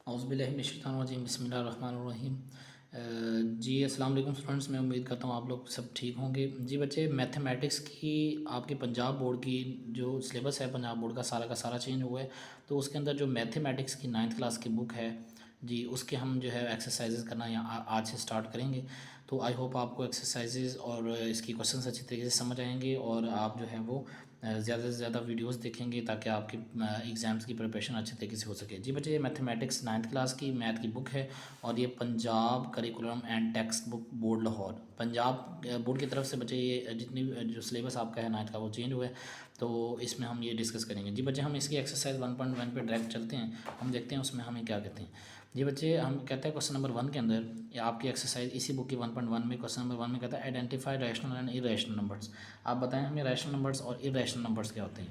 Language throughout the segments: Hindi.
औज़ुबिल्लाहिमिनश्शैतानिर्रजीम बिस्मिल्लाहिर्रहमानिर्रहीम। जी अस्सलाम वालेकुम स्टूडेंट्स, मैं उम्मीद करता हूँ आप लोग सब ठीक होंगे। जी बच्चे, मैथमेटिक्स की आपके पंजाब बोर्ड की जो सिलेबस है पंजाब बोर्ड का सारा चेंज हुआ है। तो उसके अंदर जो मैथमेटिक्स की 9th क्लास की बुक है जी, उसके हम जो है एक्सरसाइजेज करना यहाँ आज से स्टार्ट करेंगे। तो आई होप आपको एक्सरसाइजेज और इसकी क्वेश्चंस अच्छी तरीके से समझ आएंगे और आप जो है वो ज़्यादा से ज़्यादा वीडियोस देखेंगे ताकि आपकी एग्ज़ाम्स की प्रिपरेशन अच्छे तरीके से हो सके। जी बच्चे, ये मैथमेटिक्स 9th क्लास की मैथ की बुक है और ये Punjab curriculum and text book board Lahore Punjab board की तरफ से बच्चे ये जितनी जो सिलेबस आपका है 9th का वो चेंज हुआ है। तो इसमें हम ये डिस्कस करेंगे। जी बच्चे, हम इसकी एक्सरसाइज 1.1 पे डायरेक्ट चलते हैं। हम देखते हैं उसमें हमें क्या कहते हैं। जी बच्चे, हम कहते हैं क्वेश्चन नंबर 1 के अंदर या आपकी एक्सरसाइज इसी बुक की 1.1 में क्वेश्चन नंबर 1 में कहता है identify rational and irrational numbers. आप बताएं हमें रैशनल नंबर्स और इरेशनल नंबर्स क्या होते हैं,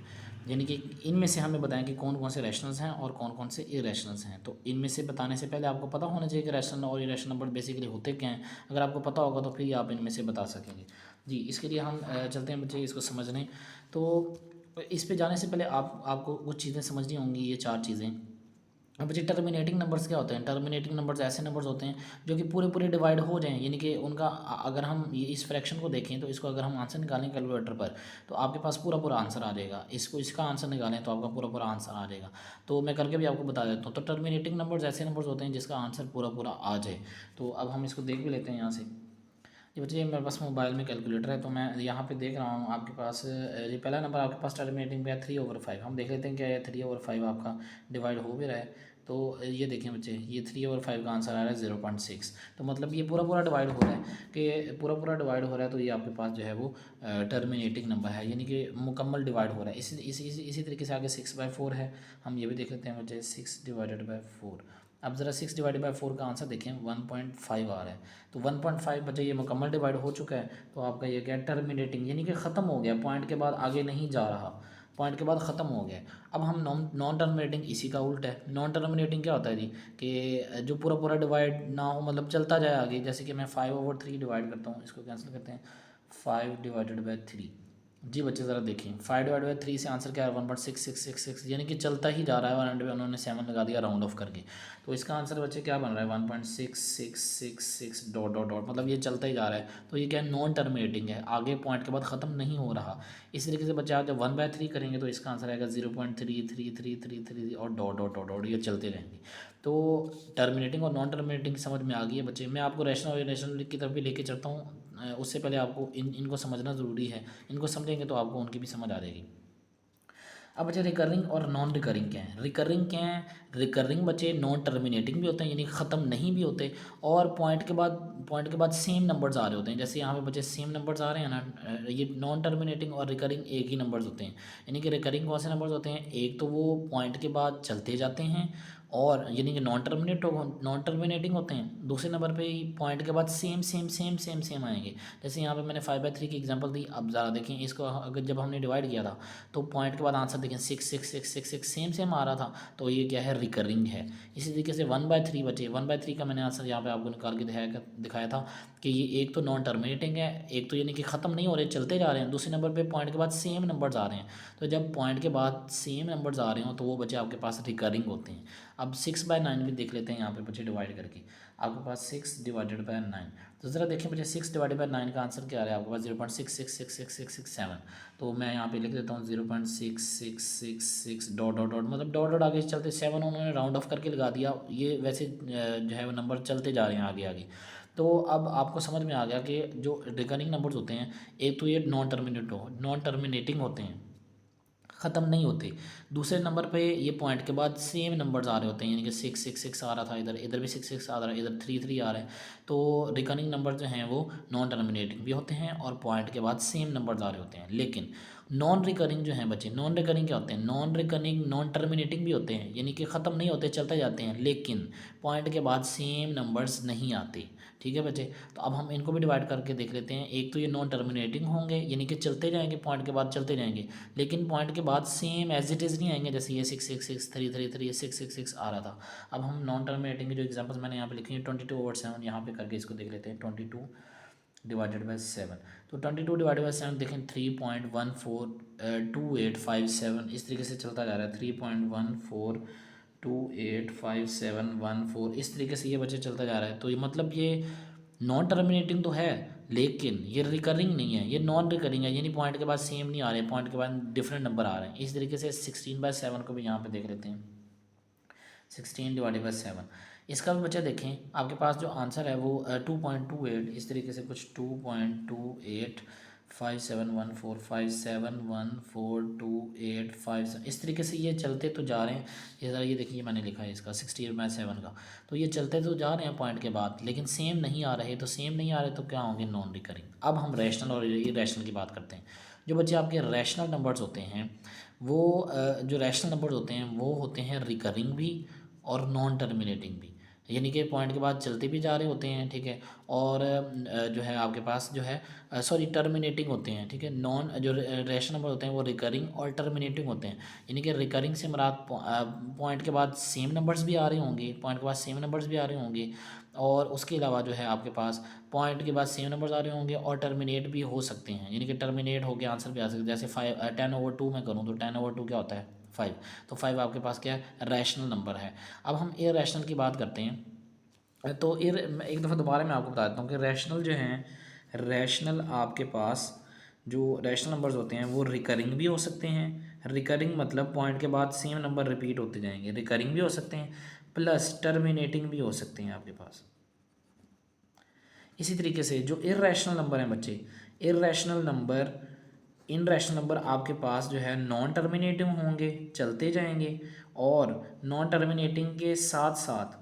यानी कि इनमें से हमें बताएं कि कौन कौन से रैशनल्स हैं और कौन कौन से इरेशनल्स हैं। तो इनमें से बताने से पहले आपको पता होना चाहिए कि रैशनल और इरेशनल नंबर बेसिकली होते क्या हैं। अगर आपको पता होगा तो फिर आप इनमें से बता सकेंगे। जी, इसके लिए हम चलते हैं बच्चे इसको समझने। तो इस पे जाने से पहले आपको कुछ चीज़ें समझनी होंगी, ये 4 चीज़ें। अब बच्चे, टर्मिनेटिंग नंबर्स क्या होते हैं। टर्मिनेटिंग नंबर्स ऐसे नंबर्स होते हैं जो कि पूरे पूरे डिवाइड हो जाएं, यानी कि उनका अगर हम ये इस फ्रैक्शन को देखें तो इसको अगर हम आंसर निकालें कैलकुलेटर पर तो आपके पास पूरा पूरा आंसर आ जाएगा। इसको इसका आंसर निकालें तो आपका पूरा पूरा आंसर आ जाएगा। तो मैं करके भी आपको बता देता हूँ। तो टर्मिनेटिंग नंबर्स ऐसे नंबर्स होते हैं जिसका आंसर पूरा पूरा आ जाए। तो अब हम इसको देख भी लेते हैं यहाँ से। ये बच्चे, मेरे पास मोबाइल में कैलकुलेटर है तो मैं यहाँ पे देख रहा हूँ आपके पास ये पहला नंबर आपके पास टर्मिनेटिंग पे है 3/5। हम देख लेते हैं क्या है 3/5 आपका डिवाइड हो भी रहा है। तो ये देखें बच्चे, ये 3/5 का आंसर आ रहा है 0.6। तो मतलब ये पूरा पूरा डिवाइड हो रहा है कि पूरा पूरा डिवाइड हो रहा है। तो ये आपके पास जो है वो टर्मिनेटिंग नंबर है, यानी कि मुकम्मल डिवाइड हो रहा है। इसी तरीके से आगे 6/4 है। हम ये भी देख लेते हैं बच्चे, 6/4। अब ज़रा 6/4 का आंसर देखें 1.5 आ रहा है। तो 1.5 बचे, ये मुकम्मल डिवाइड हो चुका है। तो आपका ये क्या टर्मिनेटिंग, यानी कि ख़त्म हो गया, पॉइंट के बाद आगे नहीं जा रहा, पॉइंट के बाद ख़त्म हो गया। अब हम नॉन टर्मिनेटिंग इसी का उल्टा है। नॉन टर्मिनेटिंग क्या होता है जी, कि जो पूरा पूरा डिवाइड ना हो, मतलब चलता जाए आगे। जैसे कि मैं 5/3 डिवाइड करता हूँ, इसको कैंसिल करते हैं, 5/3। जी बच्चे, ज़रा देखें 5/3 से आंसर क्या है 1.6666, यानी कि चलता ही जा रहा है और एंड में उन्होंने 7 लगा दिया राउंड ऑफ करके। तो इसका आंसर बच्चे क्या बन रहा है 1.6666 डॉट डॉट डॉट, मतलब ये चलता ही जा रहा है। तो ये क्या है, नॉन टर्मिनेटिंग है, आगे पॉइंट के बाद ख़त्म नहीं हो रहा। इसी तरीके से बच्चे आप जब 1/3 करेंगे तो इसका आंसर आएगा 0.333333 और डॉट डॉट डॉट डॉट, ये चलते रहेंगे। तो टर्मिनेटिंग और नॉन टर्मिनेटिंग समझ में आ गई है बच्चे। मैं आपको रैशनल और इरेशनल की तरफ भी लेके चलता हूँ। उससे पहले आपको इनको समझना ज़रूरी है। इनको समझेंगे तो आपको उनकी भी समझ आ जाएगी। अब बच्चे, रिकरिंग और नॉन रिकरिंग क्या है। रिकरिंग क्या है, रिकरिंग बच्चे नॉन टर्मिनेटिंग भी होते हैं, यानी ख़त्म नहीं भी होते, और पॉइंट के बाद सेम नंबर्स आ रहे होते हैं। जैसे यहाँ पे बच्चे सेम नंबर्स आ रहे हैं ना, ये नॉन टर्मिनेटिंग और रिकरिंग एक ही नंबर्स होते हैं। यानी कि रिकरिंग कौन से नंबर्स होते हैं, एक तो वो पॉइंट के बाद चलते जाते हैं, और यानी कि नॉन टर्मिनेटिंग होते हैं। दूसरे नंबर पे पॉइंट के बाद same same same same same आएंगे। जैसे यहाँ पे मैंने 5/3 की एग्जांपल दी। अब ज़रा देखें इसको, अगर जब हमने डिवाइड किया था तो पॉइंट के बाद आंसर देखें 6 सेम सेम आ रहा था। तो ये क्या है, रिकरिंग है। इसी तरीके से 1/3 बचे, 1/3 का मैंने आंसर यहाँ पे आपको निकाल के दिखाया था कि ये एक तो नॉन टर्मिनेटिंग है, एक तो यानी कि ख़त्म नहीं हो रहे, चलते जा रहे हैं। दूसरे नंबर पे पॉइंट के बाद सेम नंबर्स आ रहे हैं। तो जब पॉइंट के बाद सेम नंबर्स आ रहे हो तो वो बच्चे आपके पास रिकरिंग होते हैं। अब 6/9 भी देख लेते हैं यहाँ पे बच्चे डिवाइड करके। आपके पास 6/9। तो ज़रा देखें बच्चे, 6/9 का आंसर क्या आ रहा है आपके पास 0.66666667। तो मैं यहाँ पे लिख देता हूँ 0.6666 डॉट डॉट डॉट, मतलब डॉट डॉट आगे चलते 7 उन्होंने राउंड ऑफ करके लगा दिया। ये वैसे जो है वो नंबर चलते जा रहे हैं आगे आगे। तो अब आपको समझ में आ गया कि जो रिकरिंग नंबर्स होते हैं, एक तो ये नॉन टर्मिनेटिंग होते हैं, ख़त्म नहीं होते। दूसरे नंबर पे ये पॉइंट के बाद सेम नंबर्स आ रहे होते हैं, यानी कि 6 आ रहा था, इधर इधर भी 6 आ रहा है, इधर 3 आ रहा है। तो रिकरिंग नंबर जो हैं वो नॉन टर्मिनेटिंग भी होते हैं और पॉइंट के बाद सेम नंबर्स आ रहे होते हैं। लेकिन नॉन रिकरिंग जो हैं बच्चे, नॉन रिकरिंग क्या होते हैं, नॉन रिकरिंग नॉन टर्मिनेटिंग भी होते हैं, यानी कि ख़त्म नहीं होते, चलते जाते हैं, लेकिन पॉइंट के बाद सेम नंबर्स नहीं आते। ठीक है बच्चे, तो अब हम इनको भी डिवाइड करके देख लेते हैं। एक तो ये नॉन टर्मिनेटिंग होंगे, यानी कि चलते जाएंगे, पॉइंट के बाद चलते जाएंगे, लेकिन पॉइंट के बाद सेम एज इट इज़ नहीं आएंगे। जैसे ये 6 6 6 3 3 3 6 6 6 आ रहा था। अब हम नॉन टर्मिनेटिंग की जो एग्जांपल्स मैंने यहाँ पे लिखी है 22/7, यहाँ पे करके इसको देख लेते हैं। 22/7, तो 22/7 देखें 3.142857 इस तरीके से चलता जा रहा है। 3.142857 285714 इस तरीके से ये बच्चे चलता जा रहा है। तो ये मतलब ये नॉन टर्मिनेटिंग तो है लेकिन ये रिकरिंग नहीं है, ये नॉन रिकरिंग है, यानी पॉइंट के बाद सेम नहीं आ रहे, पॉइंट के बाद डिफरेंट नंबर आ रहे हैं। इस तरीके से 16/7 को भी यहाँ पे देख लेते हैं, 16/7। इसका भी बच्चा देखें, आपके पास जो आंसर है वो 2.28 इस तरीके से कुछ 2.28 571457142857 इस तरीके से ये चलते तो जा रहे हैं। ये ज़रा ये देखिए मैंने लिखा है इसका 16/7 का, तो ये चलते तो जा रहे हैं पॉइंट के बाद, लेकिन सेम नहीं आ रहे, तो सेम नहीं आ रहे तो क्या होंगे, नॉन रिकरिंग। अब हम रैशनल और इरेशनल की बात करते हैं। जो बच्चे आपके रैशनल नंबर्स होते हैं वो जो रैशनल नंबर्स होते हैं वो होते हैं रिकरिंग भी और नॉन टर्मिनेटिंग भी, यानी कि पॉइंट के बाद चलते भी जा रहे होते हैं, ठीक है, और जो है आपके पास जो है सॉरी टर्मिनेटिंग होते हैं, ठीक है। नॉन जो रैशनल नंबर होते हैं वो रिकरिंग और टर्मिनेटिंग होते हैं, यानी कि रिकरिंग से मुराद पॉइंट के बाद सेम नंबर्स भी आ रहे होंगे, पॉइंट के बाद सेम नंबर्स भी आ रहे होंगे, और उसके अलावा जो है आपके पास पॉइंट के बाद सेम नंबर्स आ रहे होंगे और टर्मिनेट भी हो सकते हैं, यानी कि टर्मिनेट होकर आंसर भी आ सकते हैं। जैसे 10/2 में करूँ तो 10/2 क्या होता है, 5, तो 5 आपके पास क्या है, रैशनल नंबर है। अब हम इरैशनल की बात करते हैं। तो एक दफ़ा दोबारा मैं आपको बता देता हूँ कि रैशनल जो हैं, रैशनल आपके पास जो रैशनल नंबर्स होते हैं वो रिकरिंग भी हो सकते हैं। रिकरिंग मतलब पॉइंट के बाद सेम नंबर रिपीट होते जाएंगे, रिकरिंग भी हो सकते हैं, प्लस टर्मिनेटिंग भी हो सकते हैं आपके पास। इसी तरीके से जो इरैशनल नंबर हैं बच्चे, इरैशनल नंबर इनरैशनल नंबर आपके पास जो है नॉन टर्मिनेटिंग होंगे, चलते जाएंगे, और नॉन टर्मिनेटिंग के साथ साथ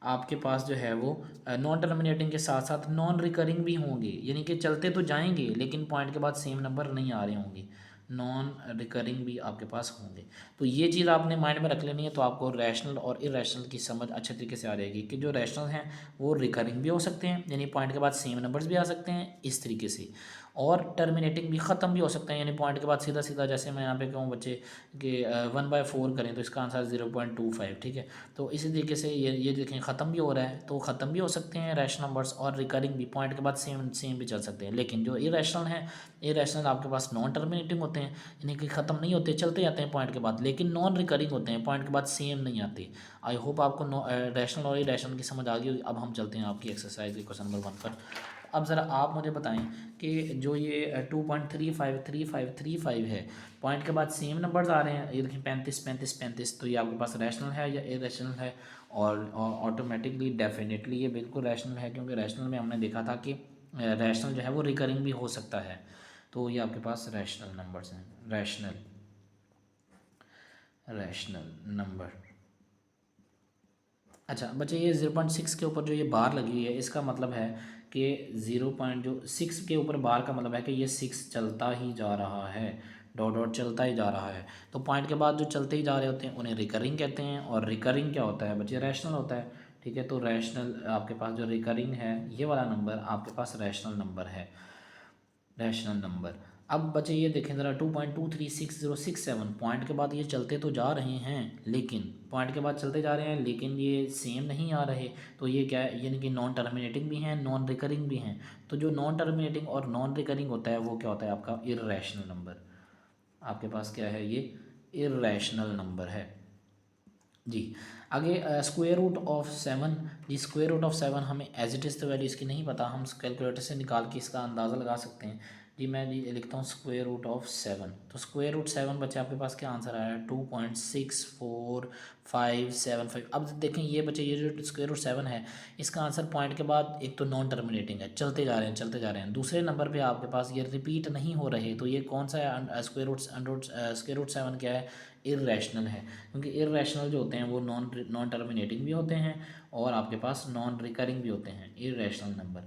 आपके पास जो है वो नॉन टर्मिनेटिंग के साथ साथ नॉन रिकरिंग भी होंगे, यानी कि चलते तो जाएंगे लेकिन पॉइंट के बाद सेम नंबर नहीं आ रहे होंगे, नॉन रिकरिंग भी आपके पास होंगे। तो ये चीज़ आपने माइंड में रख लेनी है, तो आपको रैशनल और इरैशनल की समझ अच्छे तरीके से आ जाएगी कि जो रैशनल हैं वो रिकरिंग भी हो सकते हैं, यानी पॉइंट के बाद सेम नंबर्स भी आ सकते हैं इस तरीके से, और टर्मिनेटिंग भी ख़त्म भी हो सकते हैं, यानी पॉइंट के बाद सीधा सीधा, जैसे मैं यहाँ पे कहूँ बच्चे कि 1/4 करें तो इसका आंसर 0.25, ठीक है। तो इसी तरीके से ये देखें ख़त्म भी हो रहा है, तो ख़त्म भी हो सकते हैं रैशनल नंबर्स, और रिकरिंग भी पॉइंट के बाद सेम सेम भी चल सकते हैं। लेकिन जो इरैशनल हैं, इरैशनल आपके पास नॉन टर्मिनेटिंग होते हैं, यानी कि ख़त्म नहीं होते, चलते जाते हैं पॉइंट के बाद, लेकिन नॉन रिकरिंग होते हैं, पॉइंट के बाद सेम नहीं आते। आई होप आपको रैशनल और इरैशनल की समझ आ गई होगी। अब हम चलते हैं आपकी एक्सरसाइज के क्वेश्चन नंबर 1 पर। अब ज़रा आप मुझे बताएं कि जो ये 2.353535 है, पॉइंट के बाद सेम नंबर्स आ रहे हैं, ये देखिए 35 35 35, तो ये आपके पास रैशनल है या इरैशनल है? और ऑटोमेटिकली डेफिनेटली ये बिल्कुल रैशनल है, क्योंकि रैशनल में हमने देखा था कि रैशनल जो है वो रिकरिंग भी हो सकता है। तो ये आपके पास रैशनल नंबर्स हैं, रैशनल नंबर। अच्छा बच्चे, ये 0.6 के ऊपर जो ये बार लगी हुई है, इसका मतलब है कि 0.6 के ऊपर बार का मतलब है कि ये 6 चलता ही जा रहा है, डॉट डॉट चलता ही जा रहा है। तो पॉइंट के बाद जो चलते ही जा रहे होते हैं उन्हें रिकरिंग कहते हैं, और रिकरिंग क्या होता है बच्चे, रैशनल होता है, ठीक है। तो रैशनल आपके पास जो रिकरिंग है, ये वाला नंबर आपके पास रैशनल नंबर है, रैशनल नंबर। अब बच्चे ये देखें ज़रा, 2.236067 पॉइंट के बाद ये चलते तो जा रहे हैं, लेकिन पॉइंट के बाद चलते जा रहे हैं लेकिन ये सेम नहीं आ रहे, तो ये क्या है, यानी कि नॉन टर्मिनेटिंग भी हैं, नॉन रिकरिंग भी हैं। तो जो नॉन टर्मिनेटिंग और नॉन रिकरिंग होता है वो क्या होता है, आपका इरैशनल नंबर। आपके पास क्या है, ये इरैशनल नंबर है जी। आगे स्क्वायर रूट ऑफ 7 जी, स्क्वायर रूट ऑफ 7 हमें एज इट इज़ तो वैल्यू इसकी नहीं पता, हम कैलकुलेटर से निकाल के इसका अंदाज़ा लगा सकते हैं जी। मैं जी लिखता हूँ स्क्वायर रूट ऑफ 7, तो स्क्वायर रूट 7 बच्चे आपके पास क्या आंसर आया है, 2.64575। अब देखें ये बच्चे, ये जो स्क्वायर रूट 7 है, इसका आंसर पॉइंट के बाद एक तो नॉन टर्मिनेटिंग है, चलते जा रहे हैं चलते जा रहे हैं, दूसरे नंबर पे आपके पास ये रिपीट नहीं हो रहे, तो ये कौन सा है, स्क्वायर रूट 7 क्या है, इरैशनल है, क्योंकि इरैशनल जो होते हैं वो नॉन टर्मिनेटिंग भी होते हैं और आपके पास नॉन रिकरिंग भी होते हैं, इरैशनल नंबर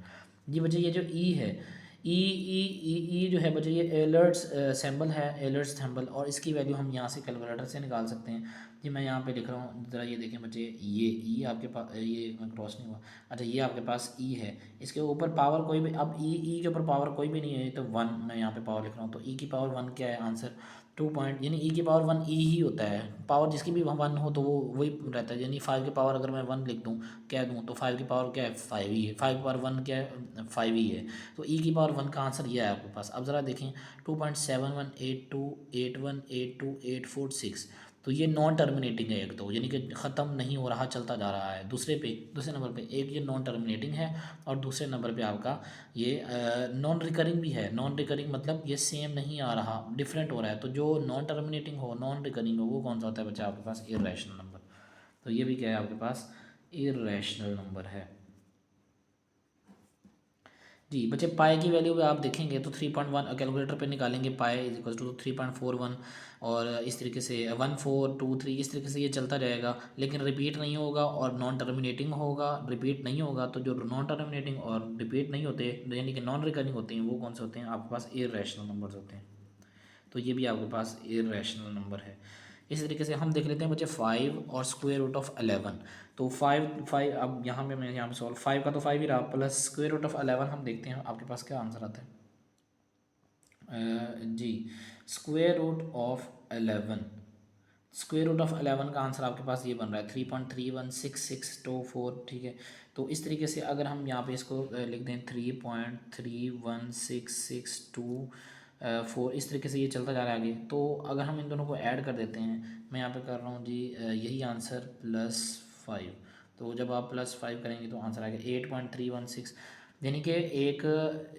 जी। बच्चे ये जो ई है, ई जो है बच्चे, ये एलर्ट्स सिंबल है, एलर्ट्स सिंबल, और इसकी वैल्यू हम यहाँ से कैलकुलेटर से निकाल सकते हैं जी। मैं यहाँ पे लिख रहा हूँ, ज़रा ये देखें बच्चे, ये ई आपके पास, ये मैं क्रॉस नहीं हुआ, अच्छा ये आपके पास ई है, इसके ऊपर पावर कोई भी, अब ई के ऊपर पावर कोई भी नहीं है, तो 1 मैं यहाँ पे पावर लिख रहा हूँ, तो ई की पावर 1 क्या है आंसर, 2 पॉइंट, यानी ई की पावर 1 ई ही होता है, पावर जिसकी भी 1 हो तो वो वही रहता है, यानी 5 की पावर अगर मैं 1 लिख दूँ, कह दूँ, तो 5 की पावर क्या है, 5 ही है, 5 की पावर 1 क्या है, 5 ही है। तो ई की पावर 1 का आंसर ये है आपके पास। अब ज़रा देखें, 2.7182812846, तो ये नॉन टर्मिनेटिंग है एक तो, यानी कि ख़त्म नहीं हो रहा, चलता जा रहा है। दूसरे नंबर पे एक ये नॉन टर्मिनेटिंग है, और दूसरे नंबर पे आपका ये नॉन रिकरिंग भी है। नॉन रिकरिंग मतलब ये सेम नहीं आ रहा, डिफरेंट हो रहा है। तो जो नॉन टर्मिनेटिंग हो, नॉन रिकरिंग हो, वो कौन सा होता है बच्चा आपके पास? Irrational number. तो ये भी क्या है आपके पास? इर्रेशनल नंबर है। जी बच्चे, पाए की वैल्यू भी आप देखेंगे तो 3.1 कैलकुलेटर पे निकालेंगे, पाए इज इक्वल टू 3.41, और इस तरीके से 1423 इस तरीके से ये चलता जाएगा, लेकिन रिपीट नहीं होगा और नॉन टर्मिनेटिंग होगा। रिपीट नहीं होगा तो जो नॉन टर्मिनेटिंग और रिपीट नहीं होते, यानी कि नॉन रिकरिंग होते हैं, वो कौन से होते हैं आपके पास? इर्रेशनल नंबर्स होते हैं। तो ये भी आपके पास इर्रेशनल नंबर है। इसी तरीके से हम देख लेते हैं बच्चे 5 और स्क्वायर रूट ऑफ 11। तो 5 अब यहाँ पे मैं यहाँ पे सॉल्व, 5 का तो 5 ही रहा, प्लस स्क्वायर रूट ऑफ 11, हम देखते हैं आपके पास क्या आंसर आता है। जी, square root of 11, square root of 11 का आंसर आपके पास ये बन रहा है 3.316624। ठीक है, तो इस तरीके से अगर हम यहाँ पे इसको लिख दें 3.316624, इस तरीके से ये चलता जा रहा है आगे। तो अगर हम इन दोनों को ऐड कर देते हैं, मैं यहाँ पे कर रहा हूँ जी यही आंसर +5। तो जब आप +5 करेंगे तो आंसर आएगा 8.316, यानी कि एक,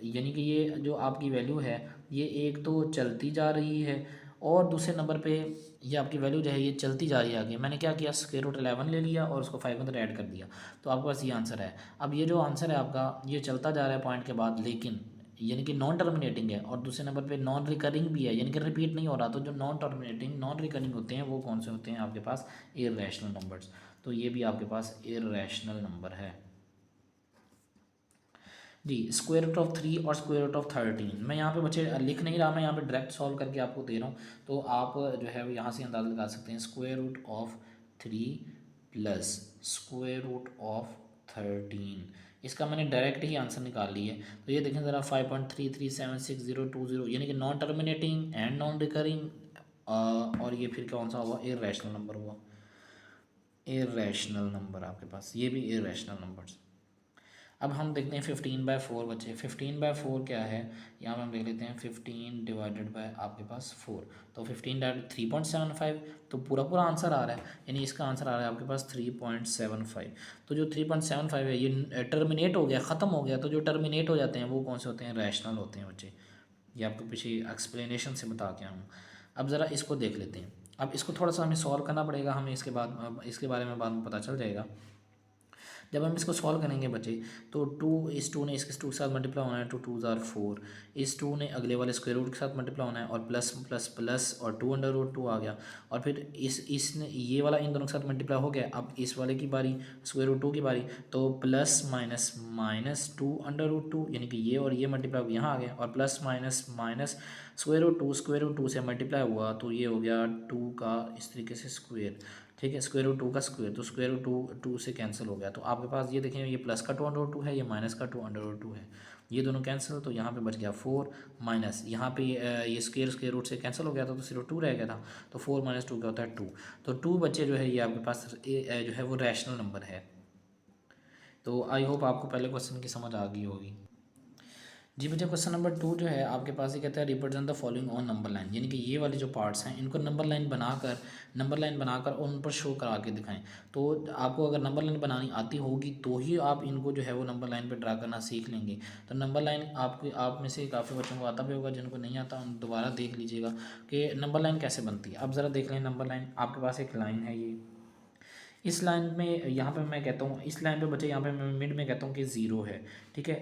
यानी कि ये जो आपकी वैल्यू है, ये एक तो चलती जा रही है, और दूसरे नंबर पे ये आपकी वैल्यू जो है ये चलती जा रही है आगे। मैंने क्या किया, स्क्वायर रूट 11 ले लिया और उसको 5 के अंदर ऐड कर दिया, तो आपके पास ये आंसर है। अब ये जो आंसर है आपका, ये चलता जा रहा है पॉइंट के बाद, लेकिन यानी कि नॉन टर्मिनेटिंग है, और दूसरे नंबर पे नॉन रिकरिंग भी है, यानी कि रिपीट नहीं हो रहा। तो जो नॉन टर्मिनेटिंग नॉन रिकरिंग होते हैं वो कौन से होते हैं आपके पास? Irrational numbers. तो ये भी आपके पास इर्रेशनल नंबर है जी। स्क्वायर रूट ऑफ 3 और स्क्वायर रूट ऑफ 13, मैं यहाँ पे बच्चे लिख नहीं रहा, मैं यहाँ पे डायरेक्ट सॉल्व करके आपको दे रहा हूँ, तो आप जो है वो यहाँ से अंदाज़ा लगा सकते हैं। Square root of 3 plus square root of 13, इसका मैंने डायरेक्ट ही आंसर निकाल लिया है। तो ये देखें ज़रा, 5.337620, यानी कि non terminating and non recurring, और ये फिर कौन सा हुआ? इर्रेशनल नंबर हुआ। इर्रेशनल नंबर आपके पास, ये भी इर्रेशनल नंबर्स। अब हम देखते हैं 15/4 बच्चे। 15/4 क्या है, यहाँ पे हम देख लेते हैं 15 डिवाइडेड बाय आपके पास 4, तो 15/3.75, तो पूरा पूरा आंसर आ रहा है, यानी इसका आंसर आ रहा है आपके पास 3.75। तो जो 3.75 है ये टर्मिनेट हो गया, ख़त्म हो गया। तो जो टर्मिनेट हो जाते हैं वो कौन से होते हैं? रैशनल होते हैं बच्चे। ये आपको पीछे एक्सप्लेनेशन से बता के आऊँ। अब ज़रा इसको देख लेते हैं। अब इसको थोड़ा सा हमें सॉल्व करना पड़ेगा, हमें इसके बाद इसके बारे में बाद में पता चल जाएगा। जब हम इसको सॉल्व करेंगे बच्चे, तो 2 इस 2 ने इसके 2 के साथ मल्टीप्लाई होना है, 2 2 ज़ार 4, इस 2 ने अगले वाले स्क्वायर रूट के साथ मल्टीप्लाई होना है, और प्लस प्लस प्लस और 2 √2 आ गया, और फिर इसने ये वाला इन दोनों के साथ मल्टीप्लाई हो गया। अब इस वाले की बारी, स्क्वायर रूट 2 की बारी, तो प्लस माइनस माइनस 2 √2, यानी कि ये और ये मल्टीप्लाई यहाँ आ गया, और plus minus minus square root 2 से मल्टीप्लाई हुआ, तो ये हो गया 2 का इस तरीके से स्क्वायर। ठीक है, स्क्वायर रूट 2 का स्क्वायर, तो स्क्वायर रूट 2 से कैंसिल हो गया। तो आपके पास ये देखें, ये प्लस का 2 √2 है, ये माइनस का 2 √2 है, ये दोनों कैंसिल, तो यहाँ पे बच गया 4 माइनस, यहाँ पे ये स्क्वायर रूट से कैंसिल हो गया था, तो सिर्फ 2 रह गया था। तो 4 - 2 क्या होता है? 2। तो 2 बच्चे जो है ये आपके पास जो है वो रैशनल नंबर है। तो आई होप आपको पहले क्वेश्चन की समझ आ गई होगी। जी बच्चे, क्वेश्चन नंबर 2 जो है आपके पास ये कहता है represent the following on number line, यानी कि ये वाले जो पार्ट्स हैं इनको नंबर लाइन बनाकर और उन पर शो करा के दिखाएं। तो आपको अगर नंबर लाइन बनानी आती होगी तो ही आप इनको जो है वो नंबर लाइन पे ड्रा करना सीख लेंगे। तो नंबर लाइन आप में से काफ़ी बच्चों को आता भी होगा, जिनको नहीं आता उन दोबारा देख लीजिएगा कि नंबर लाइन कैसे बनती है। अब ज़रा देख लें नंबर लाइन, आपके पास एक लाइन है ये, इस लाइन में यहाँ पे मैं कहता हूँ, इस लाइन पे बच्चे यहाँ पे मैं मिड में कहता हूँ कि 0 है। ठीक है,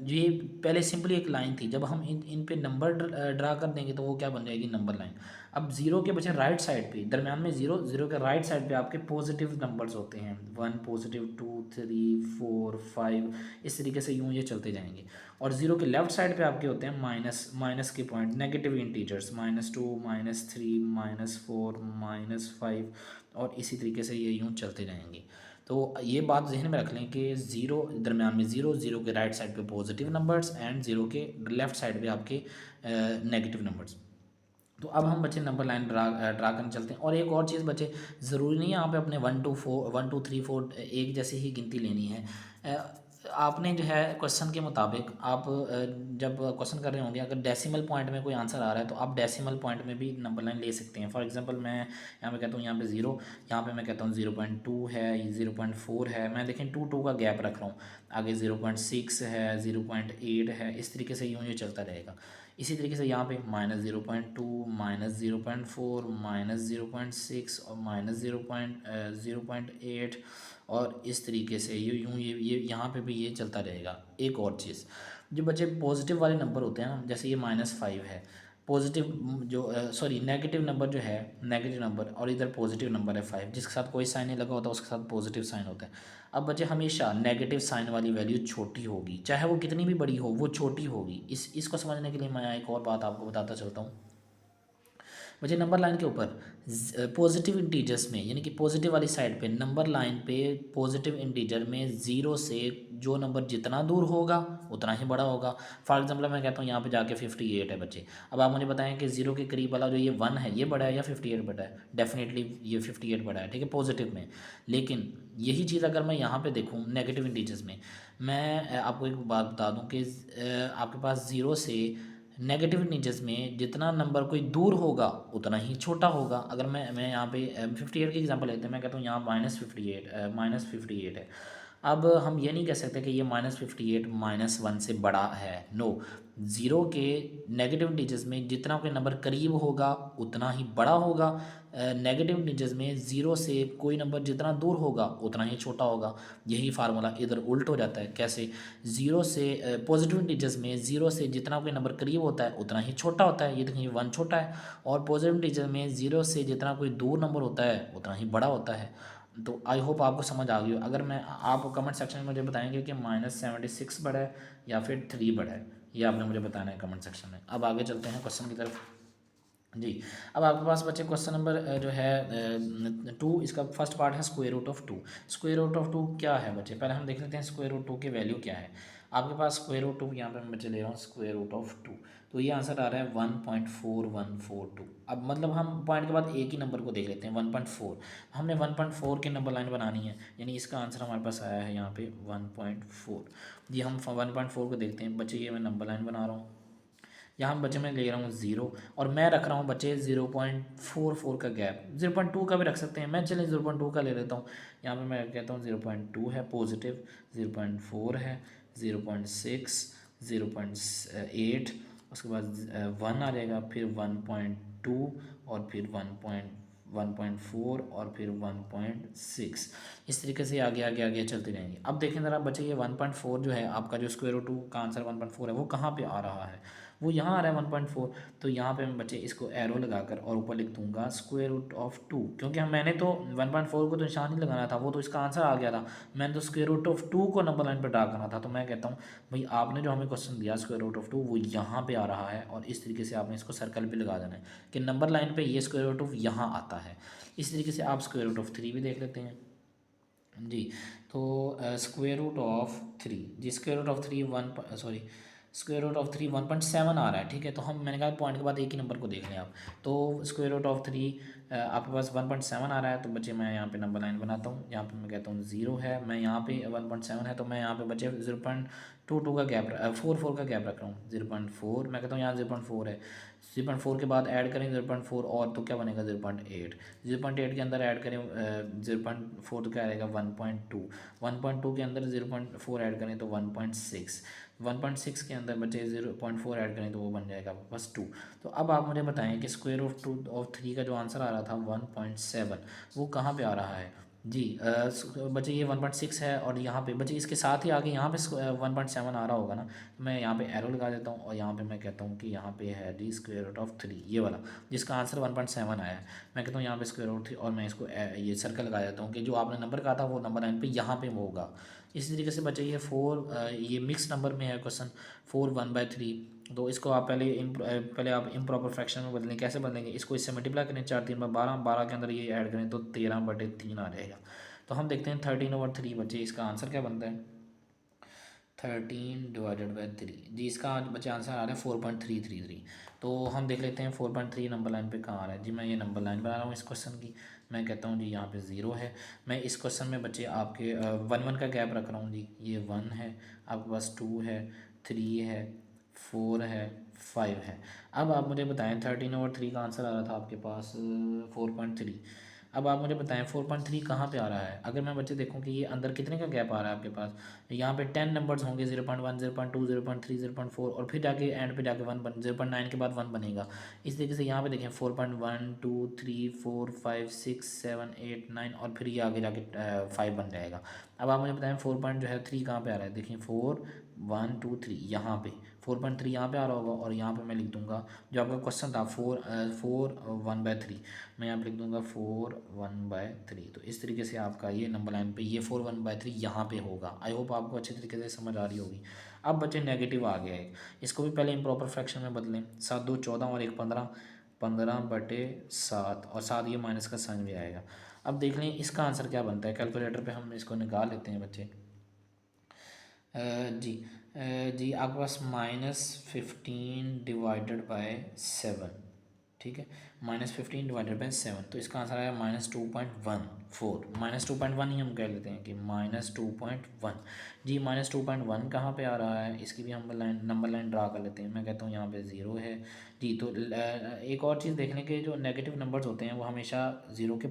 ये पहले सिंपली एक लाइन थी, जब हम इन पे नंबर ड्रा कर देंगे तो वो क्या बन जाएगी? Number line. अब 0 के बच्चे राइट साइड पे, दरम्यान में 0 के राइट साइड पे आपके पॉजिटिव नंबर्स होते हैं, 1 पॉजिटिव, 2 3 4 5, इस तरीके से यूँ ये चलते जाएंगे। और 0 के लेफ्ट साइड पे आपके होते हैं माइनस के पॉइंट, नेगेटिव इंटीजर्स, -2 -3 -4 -5, और इसी तरीके से ये यूँ चलते जाएंगे। तो ये बात जहन में रख लें कि 0 दरम्यान में 0 के राइट साइड पे पॉजिटिव नंबर्स, एंड 0 के लेफ़्ट साइड पे आपके नेगेटिव नंबर्स। तो अब हम बच्चे नंबर लाइन ड्रा करने चलते हैं। और एक और चीज़ बच्चे, ज़रूरी नहीं है यहाँ पे अपने 1 2 3 4 एक जैसी ही गिनती लेनी है। आपने जो है क्वेश्चन के मुताबिक आप जब क्वेश्चन कर रहे होंगे, अगर डेसिमल पॉइंट में कोई आंसर आ रहा है तो आप डेसिमल पॉइंट में भी नंबर लाइन ले सकते हैं। फॉर एग्जांपल मैं यहाँ पे कहता हूँ यहाँ पे 0, यहाँ पे मैं कहता हूँ 0.2 है, ये 0.4 है, मैं देखें 2 का गैप रख रहा हूँ, आगे 0.6 है, 0.8 है, इस तरीके से यूँ ये चलता रहेगा। इसी तरीके से यहाँ पे -0.2, -0.4, -0.6 और -0.8, और इस तरीके से ये यहाँ पे भी ये चलता रहेगा। एक और चीज़, जो बच्चे पॉजिटिव वाले नंबर होते हैं ना, जैसे ये -5 है, पॉजिटिव जो सॉरी नेगेटिव नंबर जो है, नेगेटिव नंबर, और इधर पॉजिटिव नंबर है 5, जिसके साथ कोई साइन नहीं लगा होता उसके साथ पॉजिटिव साइन होता है। अब बच्चे हमेशा नेगेटिव साइन वाली वैल्यू छोटी होगी, चाहे वो कितनी भी बड़ी हो वो छोटी होगी। इसको समझने के लिए मैं एक और बात आपको बताता चलता हूँ। मुझे नंबर लाइन के ऊपर पॉजिटिव इंटीजर्स में, यानी कि पॉजिटिव वाली साइड पे, नंबर लाइन पे पॉजिटिव इंटीजर में 0 से जो नंबर जितना दूर होगा उतना ही बड़ा होगा। फॉर एग्जांपल मैं कहता हूँ यहाँ पे जाके 58 है बच्चे। अब आप मुझे बताएं कि 0 के करीब वाला जो ये 1 है ये बड़ा है या 58 बड़ा है? डेफिनेटली ये 58 बड़ा है, ठीक है, पॉजिटिव में। लेकिन यही चीज़ अगर मैं यहाँ पे देखूँ नेगेटिव इंटीजर्स में, मैं आपको एक बात बता दूँ कि आपके पास 0 से नेगेटिव इंटीजर्स में जितना नंबर कोई दूर होगा उतना ही छोटा होगा। अगर मैं यहाँ पे 58 की एग्जांपल लेते हैं, मैं कहता हूँ यहाँ -58 है। अब हम ये नहीं कह सकते कि ये -58 -1 से बड़ा है, नो। 0 के नेगेटिव इंटीजर्स में जितना कोई नंबर करीब होगा उतना ही बड़ा होगा। नेगेटिव इंटीजर्स में 0 से कोई नंबर जितना दूर होगा उतना ही छोटा होगा। यही फार्मूला इधर उल्ट हो जाता है। कैसे? 0 से पॉजिटिव इंटीजर्स में 0 से जितना कोई नंबर करीब होता है उतना ही छोटा होता है, ये देखिए 1 छोटा है। और पॉजिटिव इंटीजर में 0 से जितना कोई दूर नंबर होता है उतना ही बड़ा होता है। तो आई होप आपको समझ आ गई हो। अगर मैं आप कमेंट सेक्शन में मुझे बताएंगे कि -76 बड़ा है या फिर 3 बड़ा है, ये आपने मुझे बताना है कमेंट सेक्शन में। अब आगे चलते हैं क्वेश्चन की तरफ जी। अब आपके पास बच्चे क्वेश्चन नंबर जो है 2, इसका फर्स्ट पार्ट है square root of 2। Square root of 2 क्या है बच्चे? पहले हम देख लेते हैं स्क्वायर रूट 2 की वैल्यू क्या है। आपके पास स्क्वायर रूट 2 यहाँ पे मैं बच्चे ले रहा हूँ स्क्वायर रूट ऑफ 2, तो ये आंसर आ रहा है 1.4142। अब मतलब हम पॉइंट के बाद एक ही नंबर को देख लेते हैं 1.4। हमने 1.4 की नंबर लाइन बनानी है, यानी इसका आंसर हमारे पास आया है यहाँ पे 1.4। जी हम 1.4 को देखते हैं बच्चे, ये मैं नंबर लाइन बना रहा हूँ। यहाँ बच्चे मैं ले रहा हूँ 0 और मैं रख रहा हूँ बच्चे 0.44 का गैप। 0.2 का भी रख सकते हैं, मैं चलिए 0.2 का ले लेता हूँ। यहाँ पे मैं कहता हूँ 0.2 है पॉजिटिव, 0.4 है, 0.6, 0.8, उसके बाद 1 आ जाएगा, फिर 1.2 और फिर 1.4 और फिर 1.6। इस तरीके से आगे आगे आगे चलते रहेंगे। अब देखें ज़रा बच्चे, ये 1.4 जो है आपका, जो स्क्वायर रूट 2 का आंसर 1.4 है, वो कहाँ पे आ रहा है? वो यहाँ आ रहा है 1.4। तो यहाँ पे मैं बच्चे इसको एरो लगाकर और ऊपर लिख दूंगा स्क्वायर रूट ऑफ 2, क्योंकि मैंने तो 1.4 को तो निशान नहीं लगाना था, वो तो इसका आंसर आ गया था। मैंने तो स्क्वायर रूट ऑफ 2 को नंबर लाइन पर ड्रा करना था। तो मैं कहता हूँ भाई आपने जो हमें क्वेश्चन दिया स्क्वायर रूट ऑफ 2 वो यहाँ पे आ रहा है, और इस तरीके से आपने इसको सर्कल पे लगा देना है कि नंबर लाइन पे ये स्क्वायर रूट ऑफ यहाँ आता है। इस तरीके से आप स्क्वायर रूट ऑफ 3 भी देख लेते हैं जी। तो स्क्वायर रूट ऑफ 3 जी, square root of 3 square root of 3 1.7 आ रहा है, ठीक है। तो मैंने कहा पॉइंट के बाद एक ही नंबर को देख लें आप। तो स्क्वायर रूट ऑफ 3 आपके पास 1.7 आ रहा है, तो बच्चे मैं यहाँ पे नंबर लाइन बनाता हूँ। यहाँ पे मैं कहता हूँ 0 है, मैं यहाँ पे 1.7 है, तो मैं यहाँ पे बच्चे 0.22 का गैप 4 का गैप रख रहा हूँ। 0.4 मैं कहता हूँ यहाँ 0.4 है, 0.4 के बाद ऐड करें 0.4 और तो क्या बनेगा 0.8। 0.8 के अंदर ऐड करें 0.4 तो क्या आएगा 1.2। 1.2 के अंदर 0.4 ऐड करें तो 1.6। 1.6 के अंदर बचे 0.4 ऐड करें तो वो बन जाएगा बस 2। तो अब आप मुझे बताएं कि स्क्वायर ऑफ 2 ऑफ 3 का जो आंसर आ रहा था 1.7, वो कहाँ पे आ रहा है जी? बच्चे ये 1.6 है, और यहाँ पे बच्चे इसके साथ ही आगे यहाँ पे 1.7 आ रहा होगा ना, तो मैं यहाँ पे एरो लगा देता हूँ और यहाँ पे मैं कहता हूँ कि यहाँ पे है डी स्क्वायर रूट ऑफ 3, ये वाला जिसका आंसर 1.7 आया है। मैं कहता हूँ यहाँ पे स्क्वायर रूट 3 और मैं इसको ये सर्कल लगा देता हूँ कि जो आपने नंबर कहा था वो नंबर लाइन पे यहाँ पे वो होगा। इसी तरीके से बच्चे ये 4 ये मिक्स नंबर में है क्वेश्चन 4 1/3। तो इसको आप पहले आप इम्प्रॉपर फ्रैक्शन में बदलें। कैसे बदलेंगे? इसको इससे मल्टीप्लाई करें, 4 3 12, 12 के अंदर ये ऐड करें तो 13/3 आ जाएगा। तो हम देखते हैं 13/3 बच्चे इसका आंसर क्या बनता है। 13/3 जी, इसका आज बच्चे आंसर आ रहा है 4.333। तो हम देख लेते हैं 4.3 नंबर लाइन पे कहाँ आ रहा है जी। मैं ये नंबर लाइन बना रहा हूँ इस क्वेश्चन की। मैं कहता हूँ जी यहाँ पे ज़ीरो है। मैं इस क्वेश्चन में बच्चे आपके 1 1 का गैप रख रहा हूँ जी। ये 1 है, आपके पास 2 है, 3 है, 4 है, 5 है। अब आप मुझे बताएं 13/3 का आंसर आ रहा था आपके पास 4.3। अब आप मुझे बताएं 4.3 कहाँ पे आ रहा है। अगर मैं बच्चे देखूँ कि ये अंदर कितने का गैप आ रहा है आपके पास, यहाँ पे 10 नंबर्स होंगे 0.1 0.2 0.3 0.4 और फिर जाके एंड पे जाके 0.9 के बाद 1 बनेगा। इस तरीके से यहाँ पे देखें 4.1 2 3 4 5 6 7 8 9 और फिर ये आगे जाके 5 बन जाएगा। अब आप मुझे बताएं 4.3 कहाँ पे आ रहा है। देखिए 4 1 2 3 यहाँ पे 4.3 यहाँ पे आ रहा होगा और यहाँ पे मैं लिख दूंगा जो आपका क्वेश्चन था 4 1/3। मैं यहाँ पे लिख दूंगा 4 1/3। तो इस तरीके से आपका ये नंबर लाइन पे ये 4 1/3 यहाँ पे होगा। आई होप आपको अच्छे तरीके से समझ आ रही होगी। अब बच्चे नेगेटिव आ गया है, इसको भी पहले इम्प्रॉपर फ्रैक्शन में बदलें। 7 2 14 और 1 15, 15/7 और 7 ये माइनस का साइन भी आएगा। अब देख लें इसका आंसर क्या बनता है। कैलकुलेटर पे हम इसको निकाल लेते हैं बच्चे। जी जी आपके पास -15/7, ठीक है। -15/7 तो इसका आंसर आया -2.14। -2.1 ही हम कह लेते हैं कि -2.1 जी। -2.1 कहाँ पे आ रहा है, इसकी भी हम नंबर लाइन ड्रा कर लेते हैं। मैं कहता हूँ यहाँ पे ज़ीरो है जी। तो एक और चीज़ देख लें कि जो नेगेटिव नंबर्स होते हैं वो हमेशा ज़ीरो के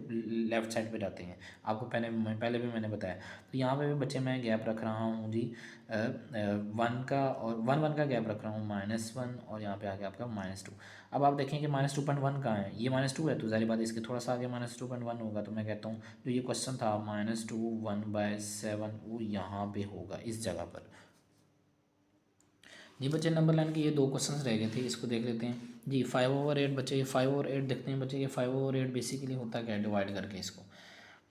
लेफ़्ट साइड पे जाते हैं। आपको पहले भी मैंने बताया। तो यहाँ पे भी बच्चे मैं गैप रख रहा हूँ जी 1 का और 1 1 का गैप रख रहा हूँ -1 और यहाँ पे आ गया आपका -2। अब आप देखें कि -2.1 कहाँ है, ये -2 है तो ज़ाहिर बात है इसके थोड़ा सा आगे -2.1 होगा। तो मैं कहता हूँ जो ये क्वेश्चन था -2 1/7 वो यहाँ पे होगा इस जगह पर जी। बच्चे नंबर लाइन के ये 2 क्वेश्चन रह गए थे, इसको देख लेते हैं जी। 5/8 बच्चे, ये 5/8 देखते हैं बच्चे। ये 5/8 बेसिकली होता क्या है, डिवाइड करके इसको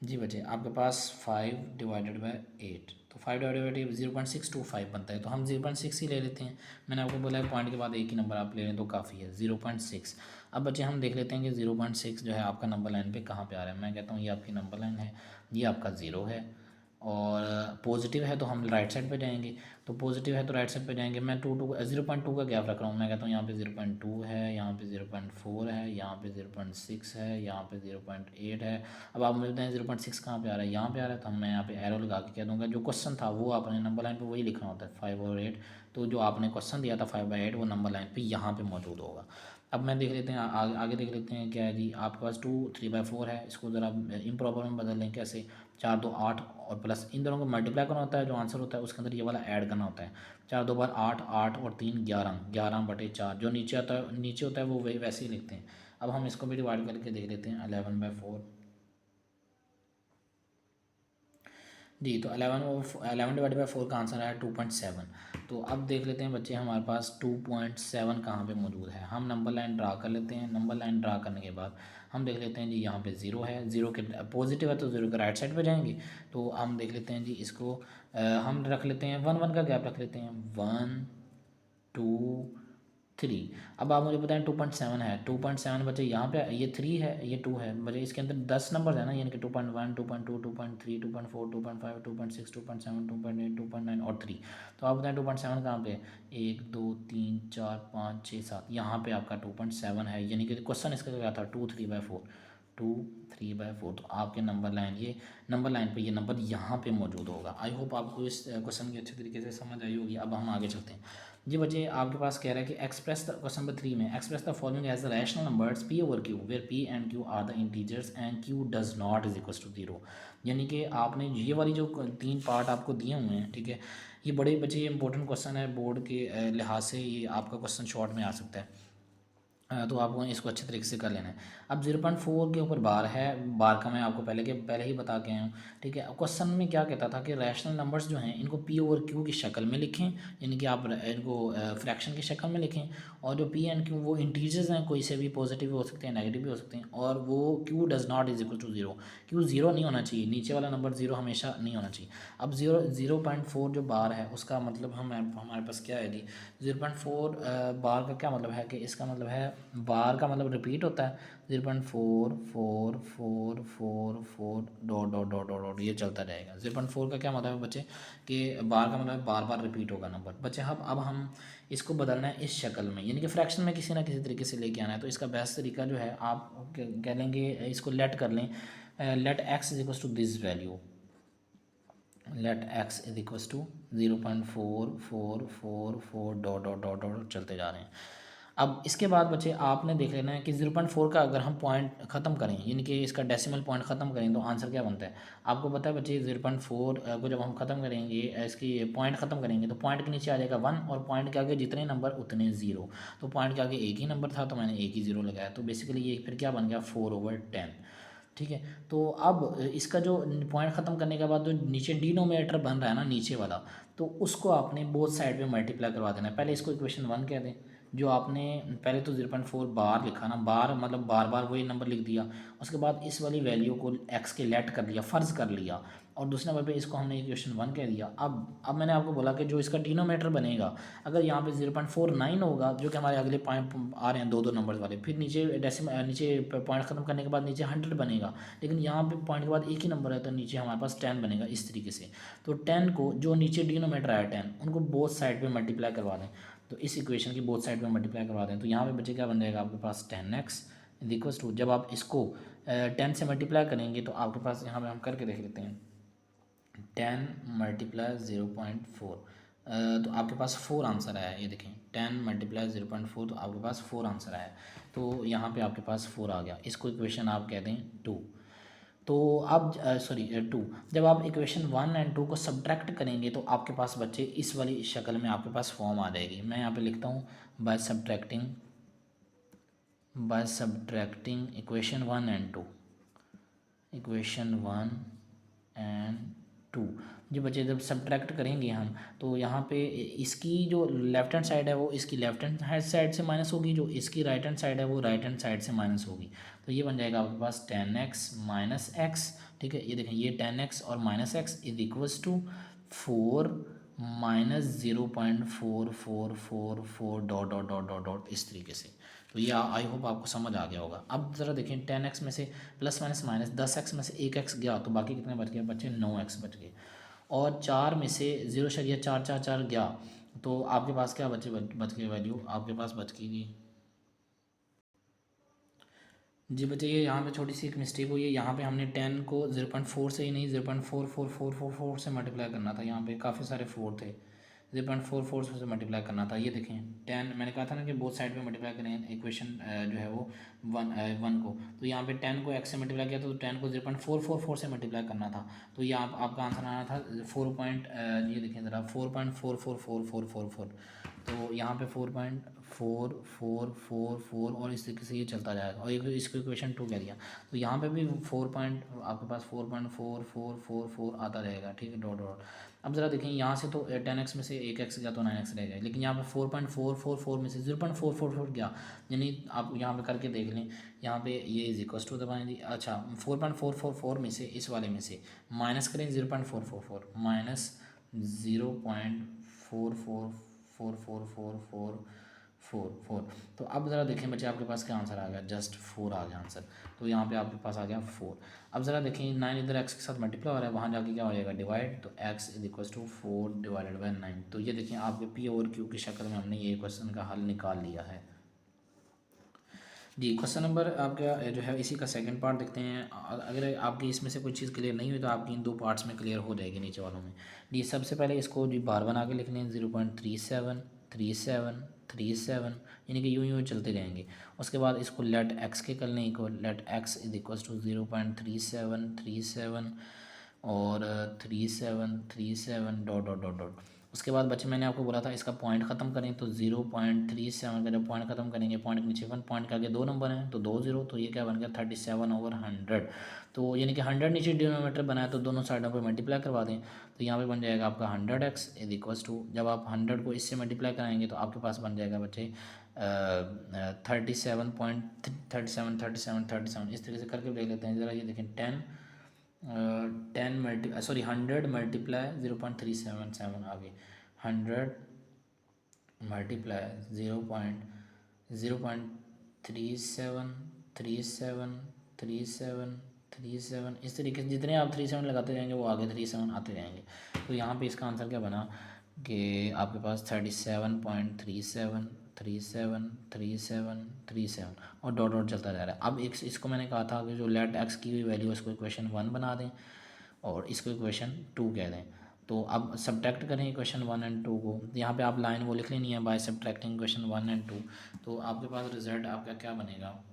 जी। बच्चे आपके पास 5/8 तो 5/8 0.625 बनता है। तो हम 0.6 ही ले लेते हैं। मैंने आपको बोला है पॉइंट के बाद एक ही नंबर आप ले लें तो काफ़ी है 0.6। अब बच्चे हम देख लेते हैं कि 0.6 जो है आपका नंबर लाइन पे कहाँ पे आ रहा है। मैं कहता हूँ ये आपकी नंबर लाइन है, ये आपका ज़ीरो है और पॉजिटिव है तो हम राइट साइड पे जाएंगे। तो पॉजिटिव है तो राइट साइड पे जाएंगे। मैं 0.2 का गैप रख रहा हूँ। मैं कहता हूँ यहाँ पे 0.2 है, यहाँ पे 0.4 है, यहाँ पे 0.6 है, यहाँ पे 0.8 है। अब आप मुझे बताएं 0.6 कहाँ पे आ रहा है, यहाँ पे आ रहा है। तो मैं यहाँ पे एरो लगा के कह दूँगा जो क्वेश्चन था वो आपने नंबर लाइन पे वही लिखना होता है 5/8। तो जो आपने क्वेश्चन दिया था 5/8 वो नंबर लाइन पे यहाँ पे मौजूद होगा। अब मैं देख लेते हैं आगे देख लेते हैं क्या है जी। आपके पास 2 3/4 है, इसको ज़रा इम्प्रॉपर में बदल लें। कैसे, 4 2 8 और प्लस इन दोनों को मल्टीप्लाई करना होता है। जो आंसर होता है उसके अंदर ये वाला ऐड करना होता है। 4 2 बार 8 8 और 3 11, 11/4 जो नीचे आता है नीचे होता है वो वही वैसे ही लिखते हैं। अब हम इसको भी डिवाइड करके देख लेते हैं 11/4 जी। तो 11/4 का आंसर है 2.7। तो अब देख लेते हैं बच्चे हमारे पास 2.7 कहाँ पे मौजूद है। हम नंबर लाइन ड्रा कर लेते हैं। नंबर लाइन ड्रा करने के बाद हम देख लेते हैं जी यहाँ पे ज़ीरो है, ज़ीरो के पॉजिटिव है तो ज़ीरो के राइट साइड पे जाएंगे। तो हम देख लेते हैं जी इसको हम रख लेते हैं 1 1 का गैप रख लेते हैं 1 2 3। अब आप मुझे बताएं 2.7 है, 2.7 बचे यहाँ पे ये 3 है ये 2 है बचे। इसके अंदर 10 नंबर है ना, यानी कि 2.1 2.2 2.3 2.4 2.5 2.6 2.7 2.8 2.9 और 3। तो आप बताएं 2.7 कहाँ पे, 1 2 3 4 5 6 7 यहाँ पे आपका 2.7 है। यानी कि क्वेश्चन इसका क्या था 2 3/4। तो आपके नंबर लाइन ये नंबर लाइन पे ये नंबर यहाँ पे मौजूद होगा। आई होप आपको इस क्वेश्चन की अच्छे तरीके से समझ आई होगी। अब हम आगे चलते हैं जी। बच्चे आपके पास कह रहा है कि एक्सप्रेस द क्वेश्चन नंबर 3 में express the following as the rational numbers p/q where p and q are the integers and q does not is equals to 0। यानी कि आपने ये वाली जो 3 पार्ट आपको दिए हुए हैं, ठीक है, ये बड़े बच्चे ये इंपॉर्टेंट क्वेश्चन है बोर्ड के लिहाज से। ये आपका क्वेश्चन शॉर्ट में आ सकता है। तो आपको इसको अच्छे तरीके से कर लेना है। अब 0.4 के ऊपर बार है, बार का मैं आपको पहले ही बता के आया हूँ, ठीक है। क्वेश्चन में क्या कहता था कि रैशनल नंबर्स जो हैं इनको p/q की शक्ल में लिखें, यानी कि आप इनको फ्रैक्शन की शक्ल में लिखें। और जो p एंड q वो इंटीजर्स हैं, कोई से भी पॉजिटिव भी हो सकते हैं नेगेटिव भी हो सकते हैं। और वो q does not is equal to 0, q 0 नहीं होना चाहिए, नीचे वाला नंबर 0 हमेशा नहीं होना चाहिए। अब 0.4 जो बार है उसका मतलब हमारे पास क्या है जी, 0.4 बार का क्या मतलब है कि इसका मतलब है बार का मतलब रिपीट होता है, 0.4444 dot dot dot dot dot ये चलता रहेगा। 0.4 का क्या मतलब है बच्चे कि बार का मतलब बार बार रिपीट होगा नंबर। बच्चे अब हम इसको बदलना है इस शक्ल में, यानी कि फ्रैक्शन में किसी ना किसी तरीके से लेके आना है। तो इसका बेस्ट तरीका जो है आप कह लेंगे, इसको लेट कर लें, let x is equals to this value, let x is equals to 0.4444 dot dot dot dot चलते जा रहे हैं। अब इसके बाद बच्चे आपने देख लेना है कि 0.4 का अगर हम पॉइंट ख़त्म करें, यानी कि इसका डेसिमल पॉइंट ख़त्म करें, तो आंसर क्या बनता है आपको पता है बच्चे। 0.4 को जब हम ख़त्म करेंगे, इसकी पॉइंट ख़त्म करेंगे, तो पॉइंट के नीचे आ जाएगा 1 और पॉइंट के आगे जितने नंबर उतने 0। तो पॉइंट के आगे एक ही नंबर था तो मैंने एक ही 0 लगाया, तो बेसिकली ये फिर क्या बन गया 4/10। ठीक है, तो अब इसका जो पॉइंट ख़त्म करने के बाद जो नीचे डिनोमिनेटर बन रहा है ना नीचे वाला, तो उसको आपने बोथ साइड में मल्टीप्लाई करवा देना है। पहले इसको इक्वेशन 1 कह दें, जो आपने पहले तो 0.4 बार लिखा ना, बार मतलब बार बार वही नंबर लिख दिया। उसके बाद इस वाली वैल्यू को एक्स के लेट कर लिया, फ़र्ज़ कर लिया, और दूसरे नंबर पे इसको हमने इक्वेशन 1 कह दिया। अब मैंने आपको बोला कि जो इसका डिनोमिनेटर बनेगा, अगर यहाँ पे 0.49 होगा, जो कि हमारे अगले पॉइंट आ रहे हैं दो दो नंबर वाले, फिर नीचे नीचे पॉइंट ख़त्म करने के बाद नीचे 100 बनेगा, लेकिन यहाँ पे पॉइंट के बाद एक ही नंबर है तो नीचे हमारे पास 10 बनेगा इस तरीके से। तो 10 को जो नीचे डिनोमिनेटर आया 10, उनको बोथ साइड पे मल्टीप्लाई करवा दें। तो इस इक्वेशन की बोथ साइड पे मल्टीप्लाई करवा दें, तो यहाँ पे बच्चे क्या बन जाएगा आपके पास 10x इज इक्वल्स टू, जब आप इसको 10 से मल्टीप्लाई करेंगे तो आपके पास यहाँ पे हम करके देख लेते हैं, 10 मल्टीप्लाई 0.4, तो आपके पास 4 आंसर आया है। ये देखें 10 मल्टीप्लाई 0.4, तो आपके पास 4 आंसर आया है। तो यहाँ पे आपके पास 4 आ गया, इसको इक्वेशन आप कह दें 2। तो अब सॉरी 2, जब आप इक्वेशन 1 एंड 2 को सब्ट्रैक्ट करेंगे तो आपके पास बच्चे इस वाली शक्ल में आपके पास फॉर्म आ जाएगी। मैं यहाँ पे लिखता हूँ by subtracting equation 1 and 2, equation 1 and 2। जो बच्चे जब सब्ट्रैक्ट करेंगे हम, तो यहाँ पे इसकी जो लेफ्ट हैंड साइड है वो इसकी लेफ्ट हैंड साइड से माइनस होगी, जो इसकी राइट हैंड साइड है वो राइट हैंड साइड से माइनस होगी। तो ये बन जाएगा आपके पास 10x माइनस एक्स। ठीक है, ये देखें ये 10x और minus x is equals to 4 minus 0.4444 dot dot dot dot dot इस तरीके से। तो ये आई होप आपको समझ आ गया होगा। अब ज़रा देखें 10x में से प्लस माइनस माइनस 10x में से 1x गया, तो बाकी कितने बच गए बच्चे 9x बच गए। और 4 में से 0.444 गया, तो आपके पास क्या बच गए वैल्यू, आपके पास बच गई जी बच्चे, ये यहाँ पे छोटी सी एक मिस्टेक हुई है। यहाँ पे हमने 10 को 0.4 से ही नहीं 0.44444 से मल्टीप्लाई करना था। यहाँ पे काफ़ी सारे 4 थे, 0.44 से मल्टीप्लाई करना था। ये देखें 10, मैंने कहा था ना कि बोथ साइड पे मल्टीप्लाई करें इक्वेशन जो है वो 1 को। तो यहाँ पे 10 को x से मल्टीप्लाई किया तो 10 को 0.444 से मल्टीप्लाई करना था। तो ये आपका आंसर आना था 4 पॉइंट, ये देखें ज़रा 4.444444। तो यहाँ पे 4.4444 और इस तरीके से ये चलता जाएगा, और ये इसको इक्वेशन 2 कह दिया। तो यहाँ पे भी 4 पॉइंट आपके पास 4.4444 आता रहेगा। ठीक है, डॉट डॉट। अब ज़रा देखें यहाँ से तो 10x में से 1x गया तो 9x रह गया, लेकिन यहाँ पे 4.444 में से 0.444 गया, यानी आप यहाँ पे करके देख लें। यहाँ पे ये इज इक्वस टू दबाएँ दी, अच्छा 4.444 में से इस वाले में से माइनस करें 0.444 माइनस 0.444444, तो अब ज़रा देखें बच्चे आपके पास क्या आंसर आ गया, जस्ट 4 आ गया आंसर। तो यहाँ पे आपके पास आ गया 4। अब ज़रा देखें 9 इधर x के साथ मल्टीप्लाई हो रहा है, वहाँ जाके क्या हो जाएगा डिवाइड, तो x is equal to 4 divided by 9। तो ये देखें आपके p और q की शक्ल में हमने ये क्वेश्चन का हल निकाल लिया है जी। क्वेश्चन नंबर आपका जो है इसी का सेकंड पार्ट देखते हैं। अगर आपकी इसमें से कोई चीज़ क्लियर नहीं हुई तो आपकी इन 2 पार्ट्स में क्लियर हो जाएगी नीचे वालों में जी। सबसे पहले इसको जी बार बना के लिख लें 0.373737, यानी कि यूँ यूँ चलते जाएंगे। उसके बाद इसको लेट एक्स के कर लें, इको let x is equals to 0.3737 और 3737 डॉट डॉट डॉट डॉट। उसके बाद बच्चे मैंने आपको बोला था इसका पॉइंट ख़त्म करें, तो 0.37 का जब पॉइंट ख़त्म करेंगे, पॉइंट के नीचे 1, पॉइंट के आगे 2 नंबर हैं तो 2 0, तो ये क्या बन गया 37/100। तो यानी कि 100 नीचे डिनोमीटर बनाया तो दोनों साइडों पे मल्टीप्लाई करवा दें, तो यहाँ पे बन जाएगा आपका 100x इज इक्वल्स टू, जब आप 100 को इससे मल्टीप्लाई कराएंगे तो आपके पास बन जाएगा बच्चे 37.37 इस तरीके से करके देख लेते हैं ज़रा। ये देखें 100 मल्टीप्लाई 0.377 आ गई, 100 मल्टीप्लाई 0.0 37 37 37 37, इस तरीके से जितने आप 37 लगाते जाएंगे वो आगे 37 आते जाएंगे। तो यहाँ पे इसका आंसर क्या बना कि आपके पास 37.37 37 37 37 और डॉट डॉट चलता जा रहा है। अब इसको मैंने कहा था कि जो लेट एक्स की हुई वैल्यू इसको इक्वेशन 1 बना दें और इसको इक्वेशन 2 कह दें। तो अब सब्ट्रैक्ट करें इक्वेशन 1 एंड 2 को। यहाँ पे आप लाइन वो लिख लेनी है बाय सब्ट्रैक्टिंग इक्वेशन 1 एंड 2। तो आपके पास रिजल्ट आपका क्या बनेगा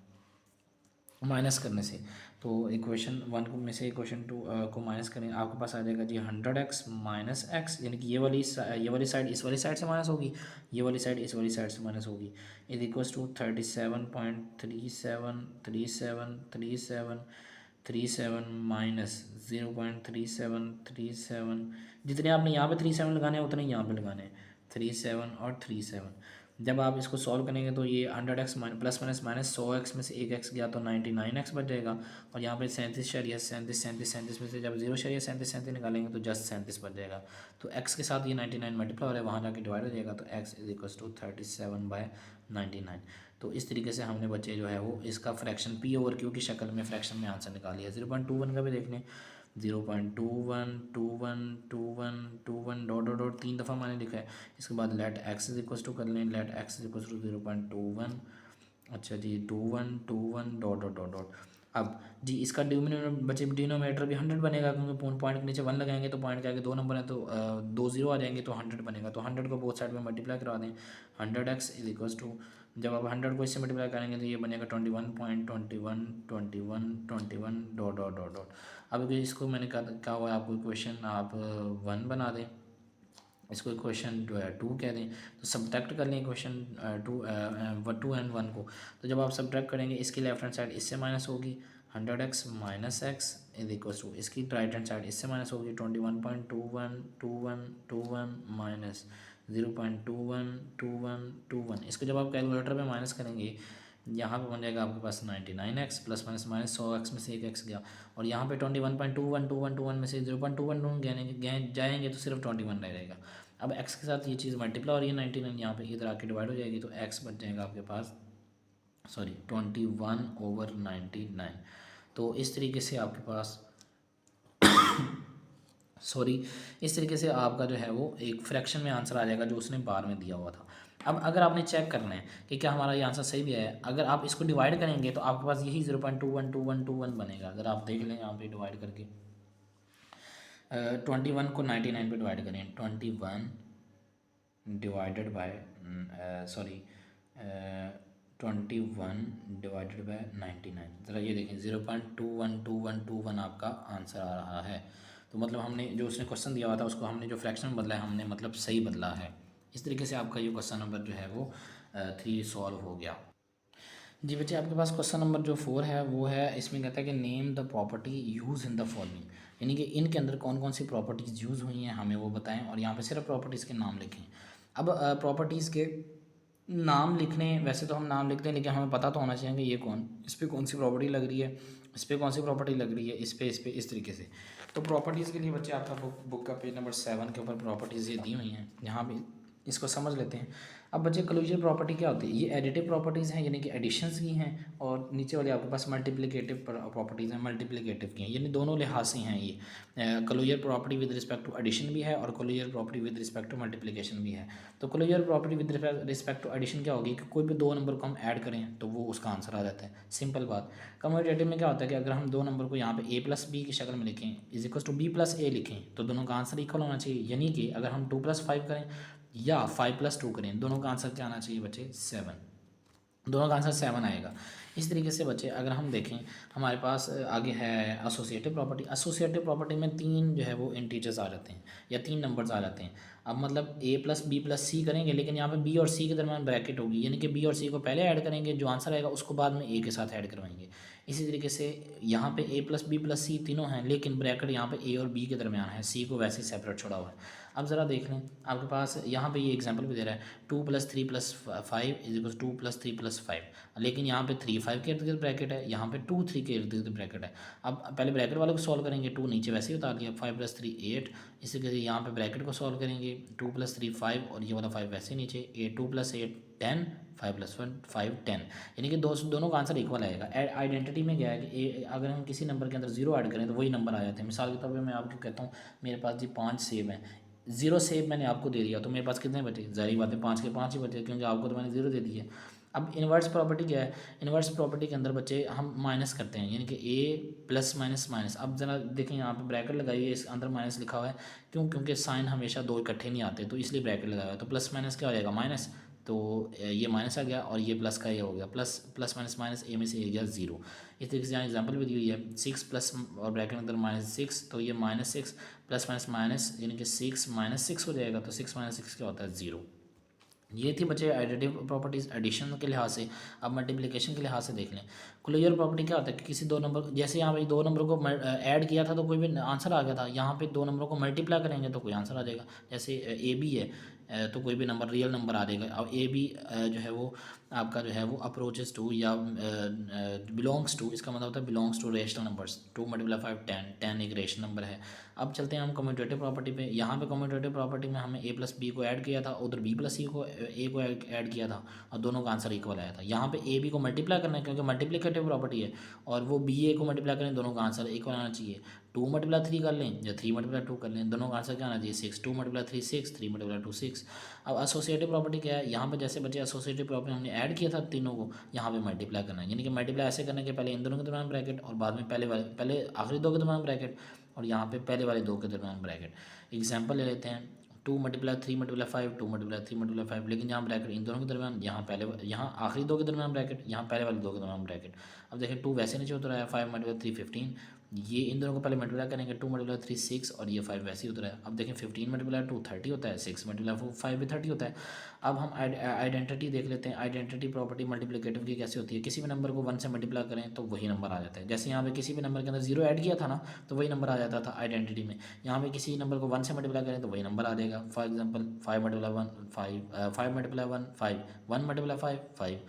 माइनस करने से। तो इक्वेशन 1 में से इक्वेशन 2 को माइनस करें, आपके पास आ जाएगा जी 100x माइनस एक्स, यानी कि ये वाली साइड इस वाली साइड से माइनस होगी, ये वाली साइड इस वाली साइड से माइनस होगी। Is equals to 37.37373737 minus 0.3737। जितने आपने यहाँ पे 37 लगाने हैं उतने यहाँ पे लगाने हैं, 37 और 37। जब आप इसको सॉल्व करेंगे तो ये 100x plus minus minus 100x में से एक x गया तो 99x बच जाएगा। और यहाँ पे 37 में से जब 0.37 निकालेंगे तो जस्ट 37 बच जाएगा। तो x के साथ ये 99 मल्टीप्लाई हो रहा है, वहाँ जाके डिवाइड हो जाएगा, तो x इज इक्वल टू 37/99। तो इस तरीके से हमने बच्चे जो है वो इसका फ्रैक्शन p ओवर q की शक्ल में फ्रैक्शन में आंसर निकाल लिया। 0.21 का भी देख लें, 0.21 डॉट डॉट डॉट 3 दफ़ा मैंने लिखा है। इसके बाद let x is equal to कर लें, let x is equal to 0.21, अच्छा जी 21 डॉट डॉट डॉट डॉट। अब जी इसका डिनोमिनेटर भी 100 बनेगा, क्योंकि पॉइंट के नीचे 1 लगाएंगे तो पॉइंट के आगे 2 नंबर है तो 2 0 आ जाएंगे तो 100 बनेगा। तो 100 को बोथ साइड में मल्टीप्लाई करा दें, 100x इज इक्वल टू, जब आप 100 को इससे मल्टीप्लाई करेंगे तो ये बनेगा 21.21 डॉट डॉट डॉट डॉट। अब इसको मैंने कहा हुआ है आपको इक्वेशन आप 1 बना दें, इसको इक्वेशन 2 कह दें। तो सब्ट्रैक्ट कर लें इक्वेशन 2 एंड 1 को। तो जब आप सब्ट्रैक्ट करेंगे इसकी लेफ्ट हैंड साइड इससे माइनस होगी 100x minus x is equal to, इसकी राइट हैंड साइड इससे माइनस होगी 21.21 माइनस 0.21 इसको जब आप कैलकुलेटर में माइनस करेंगे यहाँ पे बन जाएगा आपके पास 99x plus minus minus 100x में से एक x गया, और यहाँ पे 21.21 में से 0.21 जाएंगे तो सिर्फ 21 रह जाएगा। अब x के साथ ये चीज़ मल्टीप्लाई हो रही है 99, यहाँ पे इधर आके डिवाइड हो जाएगी तो x बच जाएगा आपके पास 21/99। तो इस तरीके से आपके पास इस तरीके से आपका जो है वो एक फ्रैक्शन में आंसर आ जाएगा जो उसने बार में दिया हुआ था। अब अगर आपने चेक करना है कि क्या हमारा ये आंसर सही भी है, अगर आप इसको डिवाइड करेंगे तो आपके पास यही 0.2121 बनेगा। अगर आप देख लें यहाँ पे डिवाइड करके 21 को 99 पे डिवाइड करें, 21 डिवाइडेड बाय 21 डिवाइडेड बाय 99, ज़रा ये देखें 0.212121 आपका आंसर आ रहा है। तो मतलब हमने जो उसने क्वेश्चन दिया हुआ था उसको हमने जो फ्रैक्शन बदला है हमने मतलब सही बदला है। इस तरीके से आपका ये क्वेश्चन नंबर जो है वो 3 सॉल्व हो गया। जी बच्चे आपके पास क्वेश्चन नंबर जो 4 है वो है, इसमें कहता है कि name the property use in the following, यानी कि इनके अंदर कौन कौन सी प्रॉपर्टीज़ यूज़ हुई हैं हमें वो बताएं, और यहाँ पे सिर्फ प्रॉपर्टीज़ के नाम लिखें। अब प्रॉपर्टीज़ के नाम लिखने, वैसे तो हम नाम लिखते हैं लेकिन हमें पता तो होना चाहिए कि ये इस पर कौन सी प्रॉपर्टी लग रही है, इस पर कौन सी प्रॉपर्टी लग रही है, इस पर इस तरीके से। तो प्रॉपर्टीज़ के लिए बच्चे आपका बुक का पेज नंबर 7 के ऊपर प्रॉपर्टीज़ ये दी हुई हैं, यहाँ भी इसको समझ लेते हैं। अब बच्चे क्लोजर प्रॉपर्टी क्या होती है, ये एडिटिव प्रॉपर्टीज़ हैं यानी कि एडिशंस की हैं, और नीचे वाले आपके पास मल्टीप्लिकेटिव प्रॉपर्टीज़ हैं, मल्टीप्लिकेटिव की हैं, यानी दोनों लिहाज से हैं ये। Closure property with respect to addition भी है और closure property with respect to multiplication भी है। तो closure property with respect to addition क्या होगी कि कोई भी 2 नंबर को हम ऐड करें तो वो उसका आंसर आ जाता है, सिंपल बात। कम्यूटेटिव में क्या होता है कि अगर हम 2 नंबर को यहाँ पे a प्लस बी की शक्ल में लिखें is equal to b plus A लिखें तो दोनों का आंसर इक्वल होना चाहिए, यानी कि अगर हम 2 + 5 करें या 5 + 2 करें दोनों का आंसर क्या आना चाहिए बच्चे 7, दोनों का आंसर 7 आएगा। इस तरीके से बच्चे अगर हम देखें हमारे पास आगे है एसोसिएटिव प्रॉपर्टी। एसोसिएटिव प्रॉपर्टी में 3 जो है वो इंटीजर्स आ जाते हैं या 3 नंबर्स आ जाते हैं। अब मतलब a प्लस बी प्लस सी करेंगे लेकिन यहाँ पे b और c के दरम्यान ब्रैकेट होगी, यानी कि b और c को पहले ऐड करेंगे, जो आंसर आएगा उसको बाद में a के साथ ऐड करवाएंगे। इसी तरीके से यहाँ पे a प्लस बी प्लस सी तीनों हैं लेकिन ब्रैकेट यहाँ पे a और b के दरम्यान है, c को वैसे ही सेपरेट छोड़ा हुआ है। अब ज़रा देख लें आपके पास यहाँ पे ये एग्जांपल भी दे रहा है 2 + 3 + 5 = 2 + 3 + 5, लेकिन यहाँ पे 3 5 के इर्द गिर्द ब्रैकेट है, यहाँ पे 2 3 के इर्द गिर्द ब्रैकेट है। अब पहले ब्रैकेट वाले को सॉल्व करेंगे, 2 नीचे वैसे ही उतार दिया, 5 + 3 8, इसी के यहाँ पे ब्रैकेट को सॉल्व करेंगे 2 + 3 5 और ये वाला 5 वैसे नीचे 2 + 8 10, 5 + 1 5 10, यानी कि दोनों का आंसर इक्वल आएगा। आइडेंटिटी में क्या है कि अगर हम किसी नंबर के अंदर जीरो ऐड करें तो वही नंबर आ जाते हैं। मिसाल के तौर पे मैं आपको कहता हूँ मेरे पास जी 5 सेब हैं, जीरो सेब मैंने आपको दे दिया तो मेरे पास कितने बचे? ज़ाहिर बात है 5 के 5 ही बचे, क्योंकि आपको तो मैंने जीरो दे दिया। अब इन्वर्स प्रॉपर्टी क्या है? इन्वर्स प्रॉपर्टी के अंदर बच्चे हम माइनस करते हैं, यानी कि ए प्लस माइनस माइनस। अब ज़रा देखें यहाँ पे ब्रैकेट लगाइए, इस अंदर माइनस लिखा हुआ है, क्यों? क्योंकि साइन हमेशा दो इकट्ठे नहीं आते, तो इसलिए ब्रैकेट लगाया हुआ है। तो प्लस माइनस क्या हो जाएगा? माइनस। तो ये माइनस आ गया और ये प्लस का ये हो गया, प्लस प्लस माइनस माइनस, ए में से ए गया जीरो। इस तरीके से यहाँ एग्जाम्पल भी दी हुई है, 6 प्लस और ब्रैकेट के अंदर -6, तो ये -6 प्लस माइनस माइनस, यानी कि 6 -6 हो जाएगा। तो 6 - 6 क्या होता है? ज़ीरो। ये थी बच्चे एडिटिव प्रॉपर्टीज़ एडिशन के लिहाज से। अब मल्टीप्लिकेशन के लिहाज से देख लें। क्लोजर प्रॉपर्टी क्या होता है कि किसी दो नंबर, जैसे यहाँ पे दो नंबर को ऐड किया था तो कोई भी आंसर आ गया था, यहाँ पे दो नंबरों को मल्टीप्लाई करेंगे तो कोई आंसर आ जाएगा। जैसे ए बी है, तो कोई भी नंबर रियल नंबर आ जाएगा। अब ए बी जो है वो आपका जो है वो अप्रोचेस टू या बिलोंग्स टू, इसका मतलब होता है बिलोंग्स टू रेशनल नंबर्स। 2 × 5 10, 10 एक रेशनल नंबर है। अब चलते हैं हम कम्यूटेटिव प्रॉपर्टी पे। यहाँ पे कम्यूटेटिव प्रॉपर्टी में हमने a + b को ऐड किया था, उधर b + c को a को ऐड किया था, और दोनों का आंसर इक्वल आया था। यहाँ पे a b को मल्टीप्लाई करना है क्योंकि मल्टीप्लिकेटिव प्रॉपर्टी है, और वो b a को मल्टीप्लाई करें, दोनों का आंसर इक्वल आना चाहिए। 2 × 3 कर लें या 3 × 2 कर लें, दोनों का आंसर क्या आना चाहिए? 6। 2 × 3 6, 3 × 2 6। अब एसोसिएटिव प्रॉपर्टी क्या है? यहाँ पे जैसे बच्चे एसोसिएटिव प्रॉपर्टी हमने ऐड किया था तीनों को, यहाँ पे मल्टीप्लाई करना है, यानी कि मल्टीप्लाई ऐसे करना है कि पहले इन दोनों के दरमियान ब्रैकेट और बाद में पहले आखिरी दो के दरमियान ब्रैकेट, और यहाँ पे पहले वाले दो के दरमियान ब्रैकेट। एग्जांपल ले लेते हैं, 2 × 3 × 5, 2 × 3 × 5, लेकिन यहाँ ब्रैकेट इन दोनों के दरमियान, यहाँ आखिरी दो के दरमियान ब्रैकेट, यहाँ पहले वाले दो के दरमियान ब्रैकेट। अब देखें 2 वैसे नीचे उतर आया, 5 × 3 15, ये इन दोनों को पहले मल्टीप्लाई करेंगे, 2 × 3 6, और ये 5 वैसे ही उतर आया। अब देखें 15 × 2 30 होता है, 6 × 5 भी 30 होता है। अब हम आइडेंटिटी देख लेते हैं। आइडेंटिटी प्रॉपर्टी मल्टीप्लिकेटिव की कैसे होती है? किसी भी नंबर को 1 से मल्टीप्लाई करें तो वही नंबर आ जाता है। जैसे यहाँ पे किसी भी नंबर के अंदर जीरो ऐड किया था ना, तो वही नंबर आ जाता था आइडेंटिटी में। यहाँ पे किसी नंबर को 1 से मल्टीप्लाई करें तो वही नंबर आ जाएगा। For example 5 × 1 5, 5 × 1 5, 1 × 5 5।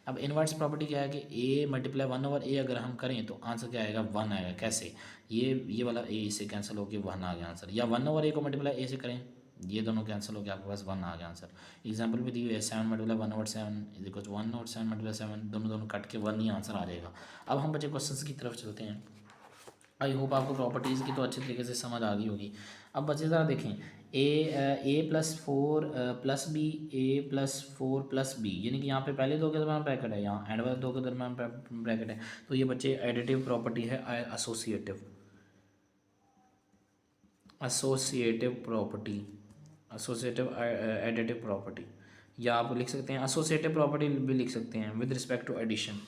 अब इनवर्स प्रॉपर्टी क्या है कि a × 1/a अगर हम करें तो आंसर क्या आएगा? 1 आएगा। कैसे? ये वाला a इससे कैंसिल होकर 1 आ गया आंसर, या 1/a को मल्टीप्लाई a से करें, ये दोनों कैंसिल हो गया, आपके पास 1 आ गया आंसर। एग्जांपल भी दी हुई है, 7 × 1/7 = 1, और 7 × 7 दोनों कट के 1 ही आंसर आ जाएगा। अब हम बच्चे क्वेश्चंस की तरफ चलते हैं। आई होप आपको प्रॉपर्टीज़ की तो अच्छे तरीके से समझ आ गई होगी। अब बच्चे ज़रा देखें, a + 4 + b, a + 4 + b, यानी कि यहाँ पे पहले दो के दरमियान ब्रैकेट है, यहाँ एंड वाले दो के दरमियान ब्रैकेट है, तो ये बच्चे एडिटिव प्रॉपर्टी है। एसोसिएटिव एडिटिव प्रॉपर्टी, या आप लिख सकते हैं एसोसिएटिव प्रॉपर्टी भी लिख सकते हैं विद रिस्पेक्ट टू एडिशन।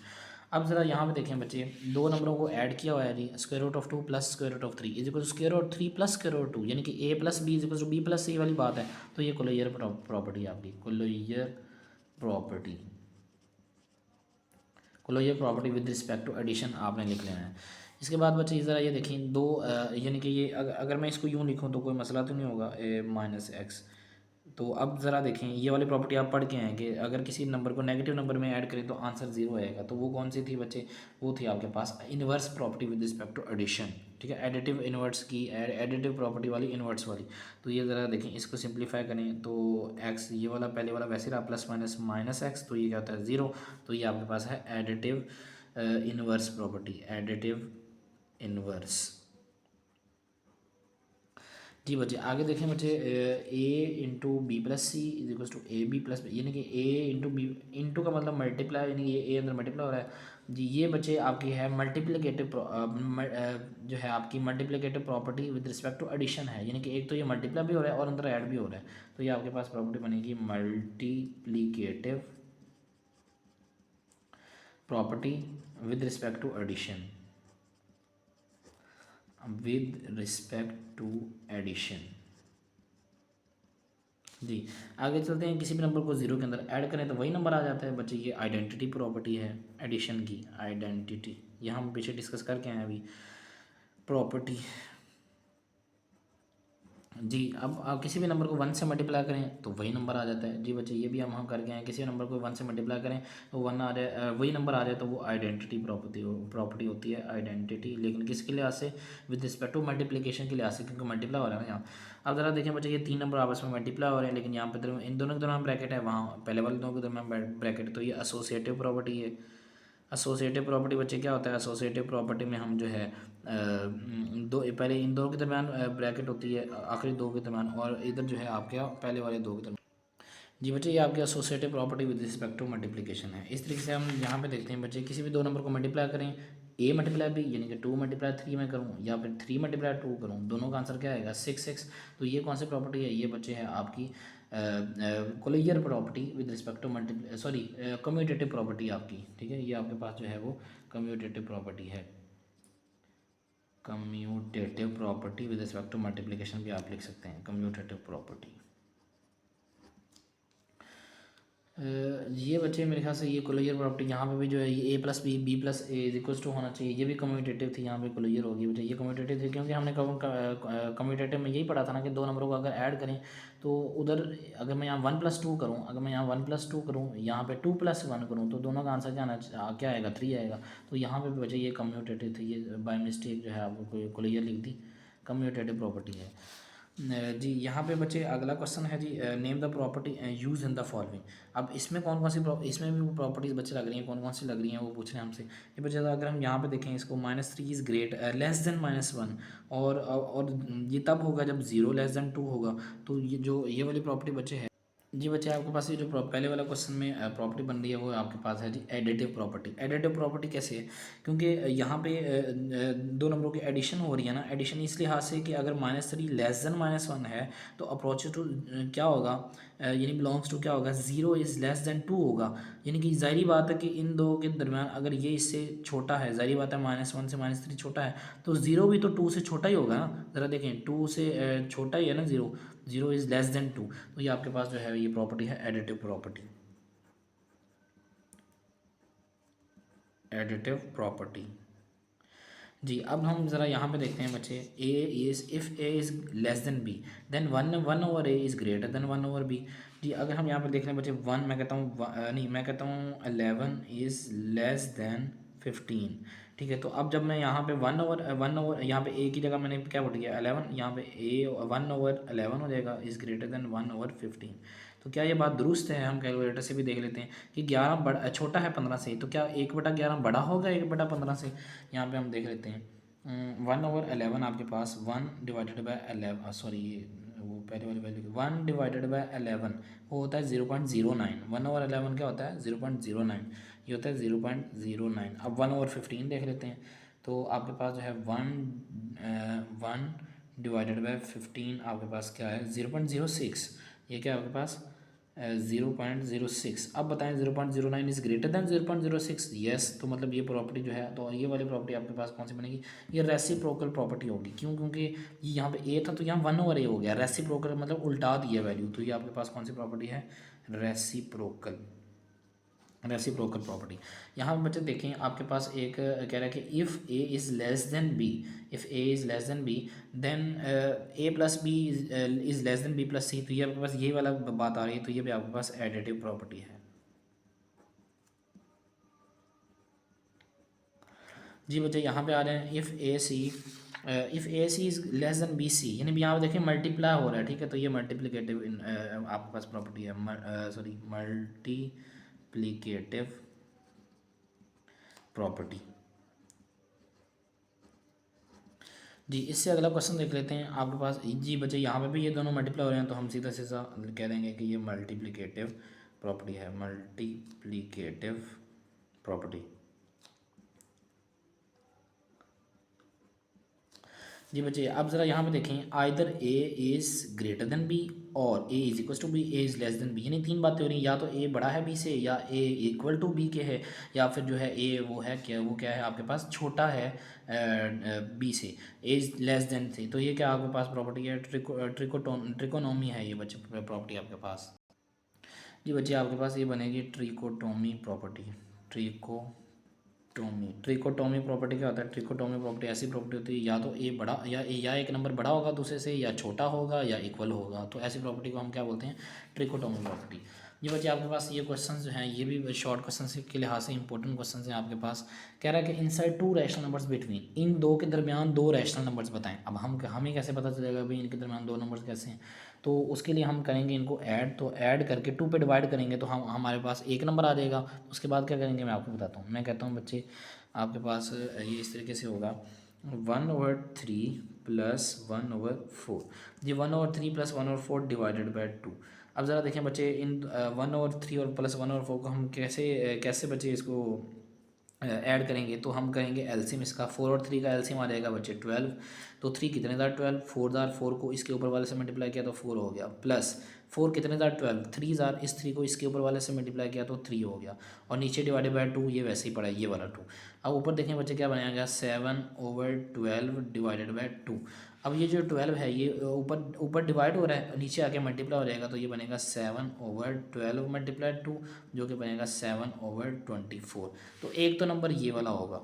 अब ज़रा यहाँ पे देखें बच्चे, दो नंबरों को ऐड किया हुआ है जी, √2 + √3 √3 + √2, यानी कि a + b = b + c वाली बात है। तो ये क्लोजर प्रॉपर्टी है आपकी, closure property with respect to addition आपने लिख लेना है। इसके बाद बच्चे ज़रा ये देखें, दो यानी कि ये अगर मैं इसको यूँ लिखूँ तो कोई मसला तो नहीं होगा, a - x। तो अब ज़रा देखें, ये वाली प्रॉपर्टी आप पढ़ के हैं कि अगर किसी नंबर को नेगेटिव नंबर में ऐड करें तो आंसर ज़ीरो आएगा। तो वो कौन सी थी बच्चे? वो थी आपके पास inverse property with respect to addition. ठीक है, एडिटिव इनवर्स की एडिटिव प्रॉपर्टी वाली, इनवर्स वाली। तो ये ज़रा देखें, इसको सिंप्लीफाई करें तो x, ये वाला पहले वाला वैसे रहा, +- -x, तो ये क्या होता है? ज़ीरो। तो ये आपके पास है additive inverse property, additive inverse. जी बच्चे आगे देखें बच्चे, a × b + c = ab + b, यानी कि a × b, इंटू का मतलब मल्टीप्लाई, यानी ये a अंदर मल्टीप्लाई हो रहा है जी। ये बच्चे आपकी है मल्टीप्लिकेटिव जो है आपकी multiplicative property with respect to addition है, यानी कि एक तो ये मल्टीप्लाई भी हो रहा है और अंदर ऐड भी हो रहा है। तो ये आपके पास प्रॉपर्टी बनेगी multiplicative property with respect to addition, with respect to addition. जी आगे चलते हैं, किसी भी नंबर को ज़ीरो के अंदर ऐड करें तो वही नंबर आ जाता है बच्चे। ये आइडेंटिटी प्रॉपर्टी है एडिशन की, आइडेंटिटी, ये हम पीछे डिस्कस करके आए हैं अभी। प्रॉपर्टी जी, अब आप किसी भी नंबर को 1 से मल्टीप्लाई करें तो वही नंबर आ जाता है। जी बच्चे, ये भी हम कर गए हैं, किसी भी नंबर को 1 से मल्टीप्लाई करें तो 1 आ जाए, वही नंबर आ जाए तो वो आइडेंटिटी प्रॉपर्टी होती है, आइडेंटिटी। लेकिन किसके लिहाज से? विद रिस्पेक्ट टू मल्टीप्लिकेशन के लिहाज से, क्योंकि मल्टीप्लाई हो रहा है ना यहाँ। अब ज़रा देखें बच्चे, ये 3 नंबर आपस में मल्टीप्लाई हो रहे हैं, लेकिन यहाँ पे इन दोनों के दरमियान ब्रैकेट है, वहाँ पहले वाले दोनों के दरमियान ब्रैकेट, तो ये एसोसिएटिव प्रॉपर्टी है। एसोसिएटिव प्रॉपर्टी बच्चे क्या होता है? एसोसिएटिव प्रॉपर्टी में हम जो है दो, पहले इन दो के दरमियान ब्रैकेट होती है, आखिरी दो के दरमियान, और इधर जो है आपके पहले वाले दो के दरमियान। जी बच्चे, ये आपकी associative property with respect to multiplication है। इस तरीके से हम यहाँ पे देखते हैं बच्चे, किसी भी दो नंबर को मल्टीप्लाई करें, ए मल्टीप्लाई बी, यानी कि 2 मल्टीप्लाई 3 में करूँ या फिर 3 मल्टीप्लाई 2 करूँ, दोनों का आंसर क्या आएगा? 6। तो ये कौन सी प्रॉपर्टी है? ये बच्चे है आपकी closure property with respect to commutative property आपकी, ठीक है। ये आपके पास जो है वो कम्यूटेटिव प्रॉपर्टी है। Commutative property with respect to multiplication भी आप लिख सकते हैं, कम्यूटेटिव प्रॉपर्टी। ये बच्चे मेरे ख्याल से ये कोलियर प्रॉपर्टी यहाँ पे भी जो है, ये A plus B, B plus A is equals to होना चाहिए, ये भी कम्यूटेटिव थी, यहाँ पे कोलियर होगी बच्चे। ये कम्यूटेटिव थी क्योंकि हमने कम्यूटेटिव में यही पढ़ा था ना कि दो नंबरों को अगर ऐड करें तो उधर, अगर मैं यहाँ 1+2 करूँ, अगर मैं यहाँ 1+2 करूँ, यहाँ पे 2+1 करूँ, तो दोनों का आंसर क्या आएगा? 3 आएगा। तो यहाँ पे भी बच्चे ये कम्यूटेटिव थी, ये बाय मिस्टेक जो है आपको कोलियर लिख दी, कम्यूटेटिव प्रॉपर्टी है। जी, यहाँ पे बच्चे अगला क्वेश्चन है जी, name the property use in the following. अब इसमें कौन कौन सी इसमें भी वो प्रॉपर्टीज़ बच्चे लग रही हैं, कौन कौन सी लग रही हैं वो पूछ रहे हैं हमसे। ये बच्चे अगर हम यहाँ पे देखें इसको, -3 इज़ ग्रेट लेस देन -1, और ये तब होगा जब 0 लेस देन 2 होगा। तो ये वाली प्रॉपर्टी बच्चे है। जी बच्चे, आपके पास ये जो पहले वाला क्वेश्चन में प्रॉपर्टी बन रही है वो आपके पास है जी एडिटिव प्रॉपर्टी। एडिटिव प्रॉपर्टी कैसे है? क्योंकि यहाँ पे दो नंबरों की एडिशन हो रही है ना। एडिशन इस लिहाज से कि अगर -3 लेस देन -1 है तो अप्रोच टू क्या होगा, यानी बिलोंग्स टू क्या होगा? 0 इज़ लेस देन 2 होगा। यानी कि ज़ाहिर बात है कि इन दो के दरमियान अगर ये इससे छोटा है, ज़ाहिर बात है -1 से -3 छोटा है, तो 0 भी तो 2 से छोटा ही होगा ना। ज़रा देखें, 2 से छोटा ही है ना 0, 0 इज़ लेस देन 2। तो ये आपके पास जो है ये प्रॉपर्टी है एडिटिव प्रॉपर्टी, एडिटिव प्रॉपर्टी। जी, अब हम ज़रा यहाँ पे देखते हैं बच्चे, A is if A is less than B, then 1 over A is greater than 1 over B. जी, अगर हम यहाँ पे देख लें बच्चे, मैं कहता हूँ नहीं, मैं कहता हूँ 11 इज़ लेस देन 15, ठीक है। तो अब जब मैं यहाँ पे 1 ओवर यहाँ पे ए की जगह मैंने क्या बोल दिया? 11, यहाँ पे ए 1/11 हो जाएगा, इज़ ग्रेटर देन 1/15। तो क्या ये बात दुरुस्त है? हम कैलकुलेटर से भी देख लेते हैं कि 11 बड़ा छोटा है 15 से, तो क्या 1/11 बड़ा होगा 1/15 से? यहाँ पे हम देख लेते हैं 1/11 आपके पास 1/11, सॉरी ये वो पहले वाली वैल्यू 1/11 वो होता है 0.09। 1/11 क्या होता है? 0.09, ये होता है 0.09। अब 1/15 देख लेते हैं, तो आपके पास जो है 1/15 आपके पास क्या है? 0.06। ये क्या है आपके पास? 0.06। अब बताएं 0.09 इज़ ग्रेटर दैन 0.06, यस। तो मतलब ये प्रॉपर्टी जो है, तो ये वाली प्रॉपर्टी आपके पास कौन सी बनेगी? ये रेसिप्रोकल प्रॉपर्टी होगी। क्यों? क्योंकि ये यहाँ पे ए था तो यहाँ 1/a हो गया, रेसिप्रोकल मतलब उल्टा दिया वैल्यू। तो ये आपके पास कौन सी प्रॉपर्टी है? Reciprocal, reciprocal property. यहाँ बच्चे देखें, आपके पास एक कह रहा है कि if A is less than B, if A is less than B, then A plus B is less than B plus C. तो ये आपके पास यही वाला बात आ रही है, तो ये भी आपके पास एडिटिव प्रॉपर्टी है। जी बच्चे, यहाँ पे आ रहे हैं if a c is less than b c, यानी यहाँ पे देखिए मल्टीप्लाई हो रहा है, ठीक है। तो ये मल्टीप्लिकेटिव आपके पास प्रॉपर्टी है, मल्टीप्लिकेटिव प्रॉपर्टी। जी, इससे अगला क्वेश्चन देख लेते हैं आपके पास। जी बच्चे, यहाँ पे भी ये दोनों मल्टीप्लाई हो रहे हैं, तो हम सीधा सीधा कह देंगे कि ये मल्टीप्लिकेटिव प्रॉपर्टी है, मल्टीप्लिकेटिव प्रॉपर्टी। जी बच्चे, अब ज़रा यहाँ पे देखें, either A is greater than B और A is equal to B, A is less than B. यानी तीन बातें हो रही हैं, या तो ए बड़ा है बी से, या ए इक्वल टू बी के है, या फिर जो है ए वो क्या है आपके पास? छोटा है बी से, ए इज़ लेस देन से। तो ये क्या आपके पास प्रॉपर्टी है? ट्रिकोनोमी है ये बच्चे प्रॉपर्टी आपके पास। जी बच्चे, आपके पास ये बनेगी ट्रिकोटोमी प्रॉपर्टी, ट्रिको ट्रिकोटोमी प्रॉपर्टी क्या होता है? ट्रिकोटोमी प्रॉपर्टी ऐसी प्रॉपर्टी होती है या तो ए बड़ा या एक नंबर बड़ा होगा दूसरे से, या छोटा होगा, या इक्वल होगा। तो ऐसी प्रॉपर्टी को हम क्या बोलते हैं? Trichotomy property. ये बच्चे आपके पास ये क्वेश्चन जो हैं ये भी शॉर्ट क्वेश्चन के लिहाज से इंपॉर्टेंट क्वेश्चन हैं आपके पास। कह रहा है कि insert two rational numbers between, इन दो के दरमियान दो रैशनल नंबर्स बताएं। अब हमें कैसे पता चलेगा भाई इनके दरमियान दो नंबर्स कैसे हैं? तो उसके लिए हम करेंगे इनको ऐड, तो ऐड करके टू पे डिवाइड करेंगे तो हम हमारे पास एक नंबर आ जाएगा। उसके बाद क्या करेंगे मैं आपको बताता हूँ। मैं कहता हूँ बच्चे आपके पास ये इस तरीके से होगा 1/3 + 1/4। ये 1/3 + 1/4 डिवाइडेड बाई 2। अब ज़रा देखें बच्चे इन 1/3 और प्लस 1/4 को हम कैसे बच्चे इसको ऐड करेंगे? तो हम करेंगे एलसीएम इसका। 4 और 3 का एलसीएम आ जाएगा बच्चे 12। तो 3 कितने दार 12, 4 दार 4 को इसके ऊपर वाले से मल्टीप्लाई किया तो 4 हो गया, प्लस 4 कितने दार 12, 3 जार इस 3 को इसके ऊपर वाले से मल्टीप्लाई किया तो 3 हो गया, और नीचे डिवाइडेड बाय 2, ये वैसे ही पड़ा है ये वाला 2। अब ऊपर देखें बच्चे क्या बनाया गया? 7/12 डिवाइडेड बाय 2। अब ये जो 12 है ये ऊपर ऊपर डिवाइड हो रहा है, नीचे आके मल्टीप्लाई हो जाएगा, तो ये बनेगा 7/12 मल्टीप्लाई 2, जो कि बनेगा 7/24। तो एक तो नंबर ये वाला होगा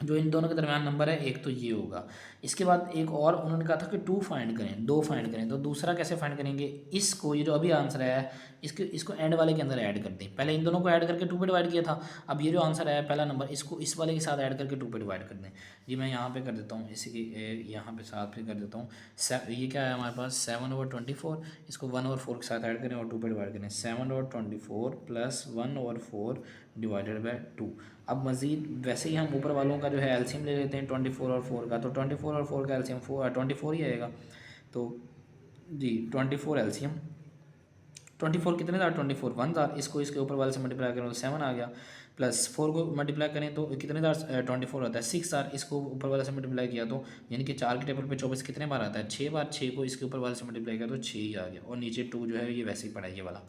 जो इन दोनों के दरमियान नंबर है, एक तो ये होगा। इसके बाद एक और उन्होंने कहा था कि 2 फाइंड करें, 2 फाइंड करें। तो दूसरा कैसे फाइंड करेंगे? इसको, ये जो अभी आंसर आया है इसको एंड वाले के अंदर ऐड कर दें। पहले इन दोनों को ऐड करके 2 पे डिवाइड किया था, अब ये जो आंसर आया पहला नंबर इसको इस वाले के साथ ऐड करके 2 पे डिवाइड कर दें। जी मैं यहाँ पे कर देता हूँ, इसी की यहाँ पे साथ पे कर देता हूँ। ये क्या है हमारे पास? 7/24, इसको 1/4 के साथ ऐड करें और 2 पे डिवाइड करें। 7/24 + 1/4 डिवाइडेड बाई 2। अब मज़ीद वैसे ही हम ऊपर वालों का जो है एलसीएम ले लेते हैं 24 और 4 का। तो 24 और 4 का एलसीएम 24 ही आएगा। तो जी 24 एलसीएम 24 कितने दार 24 1 दार, इसको इसके ऊपर वाले से मल्टीप्लाई करें तो 7 आ गया, प्लस 4 को मल्टीप्लाई करें तो कितने दार 24 होता है 6 दार, इसको ऊपर वाले से मल्टीप्लाई किया तो यानी कि 4 के टेबल पे 24 कितने बार आता है 6 बार, 6 को इसके ऊपर वाले से मल्टीप्लाई किया तो 6 ही आ गया, और नीचे 2 जो है ये वैसे ही पड़ा है ये वाला।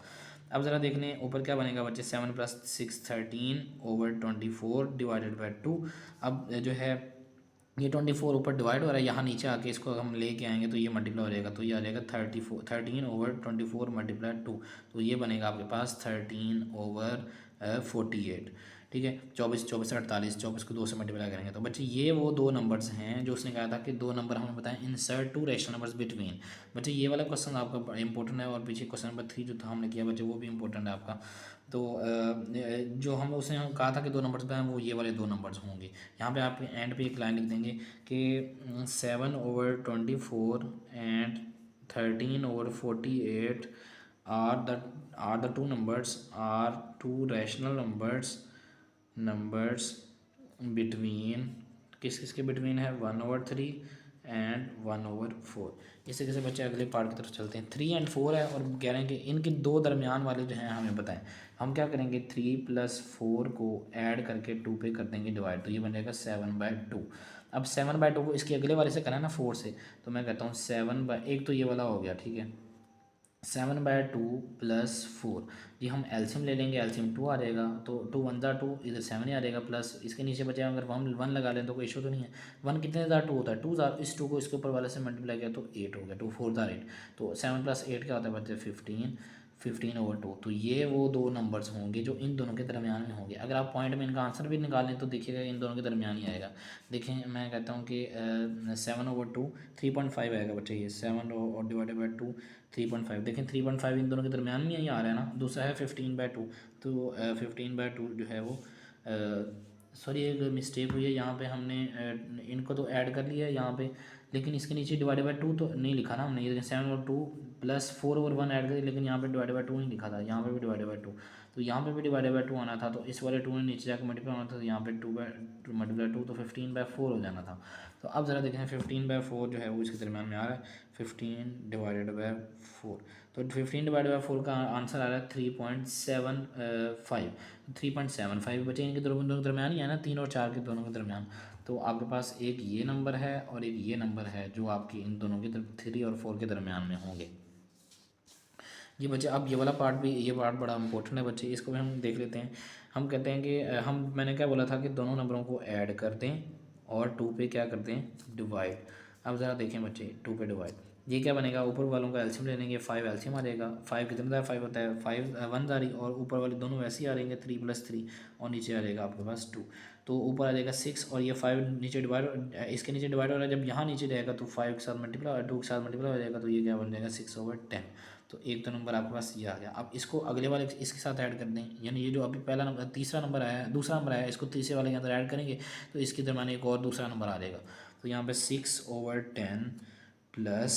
अब ज़रा देख लें ऊपर क्या बनेगा बच्चे? 7 + 6 13/24 डिवाइडेड बाई 2। अब जो है ये 24 ऊपर डिवाइड हो रहा है, यहाँ नीचे आके इसको हम लेके आएंगे तो ये मल्टीप्लाई हो जाएगा, तो ये आ जाएगा 13/24 मल्टीप्लाई 2। तो ये बनेगा आपके पास 13/48। ठीक है, 24 24 48, 24 को 2 से मल्टीप्लाई करेंगे तो बच्चे ये वो दो नंबर्स हैं जो उसने कहा था कि दो नंबर हमें बताएं insert two rational numbers between. बच्चे ये वाला क्वेश्चन आपका इंपॉर्टेंट है, और पीछे क्वेश्चन नंबर 3 जो था हमने किया बच्चे वो भी इंपॉर्टेंट है आपका। तो जो हम उसने हम कहा था कि दो नंबर्स बताएं वो ये वाले दो नंबर्स होंगे। यहाँ पे आप एंड पे एक लाइन लिख देंगे कि 7/24 and 13/48 are the two rational numbers between, किस किस के बिटवीन है? 1/3 एंड 1/4। इसी तरह से बच्चे अगले पार्ट की तरफ चलते हैं। 3 और 4 है और कह रहे हैं कि इनके दो दरमियान वाले जो हैं हमें बताएं। हम क्या करेंगे? 3 + 4 को ऐड करके 2 पे कर देंगे डिवाइड, तो ये बन जाएगा 7/2। अब 7/2 को इसके अगले वाले से करना है ना 4 से, तो मैं कहता हूँ 7/1 तो ये वाला हो गया, ठीक है। 7/2 + 4, जी हम एलसीएम ले लेंगे, एलसीएम 2 आ जाएगा, तो 2 1 ज़ा 2, इधर 7 ही आ जाएगा, प्लस इसके नीचे बचे अगर हम 1 लगा लें तो कोई इशू तो नहीं है। 1 कितने ज़ा 2 होता है 2 ज़ा, इस 2 को इसके ऊपर वाले से मल्टीप्लाई किया तो 8 हो गया, 2 4 ज़ा 8। तो 7 + 8 क्या होता है बच्चे? 15/2। तो ये वो दो नंबर्स होंगे जो इन दोनों के दरमियान में होंगे। अगर आप पॉइंट में इनका आंसर भी निकालें तो देखिएगा इन दोनों के दरमियान ही आएगा। देखें मैं कहता हूँ कि 7/2 3.5 आएगा बच्चे, ये 7 और डिवाइडेड बाई 2 3.5। देखें 3.5 इन दोनों के दरमियान में ही आ रहा है ना। दूसरा है 15/2, तो 15/2 जो है वो सॉरी एक मिस्टेक हुई है यहाँ पे, हमने इनको तो ऐड कर लिया है यहाँ पे, लेकिन इसके नीचे डिवाइडेड बाई 2 तो नहीं लिखा ना हमने। ये 7 और 2 + 4 और 1 ऐड करी, लेकिन यहाँ पे डिवाइडेड बाई 2 नहीं लिखा था, यहाँ पे भी डिवाइडेड बाई 2। तो यहाँ पे भी डिवाइडेड बाई 2 आना था, तो इस वाले 2 ने नीचे जाकर मल्टीप्लाई होना था, तो यहाँ पे 2 मल्टीप्लाई 2 तो 15/4 हो जाना था। तो अब ज़रा देखें 15/4 जो है वो इसके दरमियान में आ रहा है 15/4। तो 15/4 का आंसर आ रहा है 3.75। 3.75 बचे इनके दोनों के दरमियान ही है ना, 3 और 4 के दोनों के दरमियान। तो आपके पास एक ये नंबर है और एक ये नंबर है जो आपके इन दोनों के 3 और 4 के दरमियान में होंगे। ये बच्चे अब ये वाला पार्ट भी, ये पार्ट बड़ा इंपॉर्टेंट है बच्चे, इसको भी हम देख लेते हैं। हम कहते हैं कि मैंने क्या बोला था कि दोनों नंबरों को ऐड कर दें और 2 पे क्या कर दें? डिवाइड। अब ज़रा देखें बच्चे 2 पे डिवाइड, ये क्या बनेगा, ऊपर वालों का एल्शियम ले लेंगे, 5 एल्शियम आ जाएगा। 5 कितने का 5 होता है, 5 1 आ रही, और ऊपर वाले दोनों वैसे ही आ रहेंगे 3 + 3, और नीचे आ जाएगा आपके पास 2। तो ऊपर आ जाएगा 6 और ये 5 नीचे डिवाइड, इसके नीचे डिवाइड हो रहा है। जब यहाँ नीचे जाएगा तो 5 के साथ मल्टीप्लाई, 2 के साथ मल्टीप्लाई हो जाएगा, तो ये क्या बन जाएगा 6/10। तो एक तो नंबर आपके पास ये आ गया। अब इसको अगले वाले इसके साथ ऐड कर दें, यानी ये जो अभी पहला नंबर तीसरा नंबर आया है, दूसरा नंबर आया है, इसको तीसरे वाले के अंदर ऐड करेंगे तो इसके दरमियान एक और दूसरा नंबर आ जाएगा। तो यहाँ पे 6/10 प्लस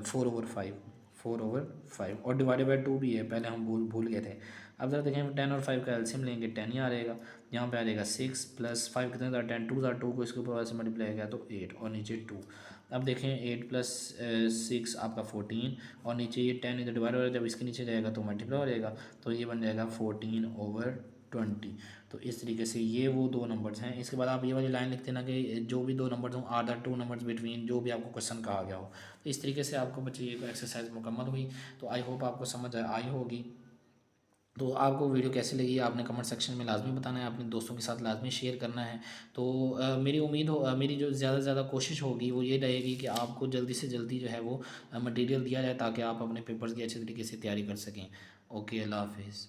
4/5, 4/5, और डिवाइडेड बाई 2 भी है, पहले हम भूल गए थे। अब जरा देखें 10 और 5 का एल्शियम लेंगे, 10 ही आ रहेगा। यहाँ पे आ जाएगा 6 + 5 कितने था 10, 2 था, 2 को इसके ऊपर वाले से मल्टीप्लाई किया तो 8, और नीचे 2। अब देखें 8 + 6 आपका 14, और नीचे ये 10 इधर डिवाइड हो रहा है, जब इसके नीचे जाएगा तो मल्टीप्लाई हो जाएगा, तो ये बन जाएगा 14/20। तो इस तरीके से ये वो दो नंबर्स हैं। इसके बाद आप ये वाली लाइन लिखते ना कि जो भी दो नंबर्स हों आर द 2 नंबर्स बिटवीन, जो भी आपको क्वेश्चन कहा गया हो। तो इस तरीके से आपको बच्चे ये एक्सरसाइज मुकम्मल हुई। तो आई होप आपको समझ आई होगी। तो आपको वीडियो कैसी लगी आपने कमेंट सेक्शन में लाजमी बताना है, अपने दोस्तों के साथ लाजमी शेयर करना है। तो मेरी उम्मीद हो मेरी जो ज़्यादा से ज़्यादा कोशिश होगी वो ये रहेगी कि आपको जल्दी से जल्दी जो है वो मटेरियल दिया जाए, ताकि आप अपने पेपर्स की अच्छे तरीके से तैयारी कर सकें। ओके, अल्लाह हाफिज़।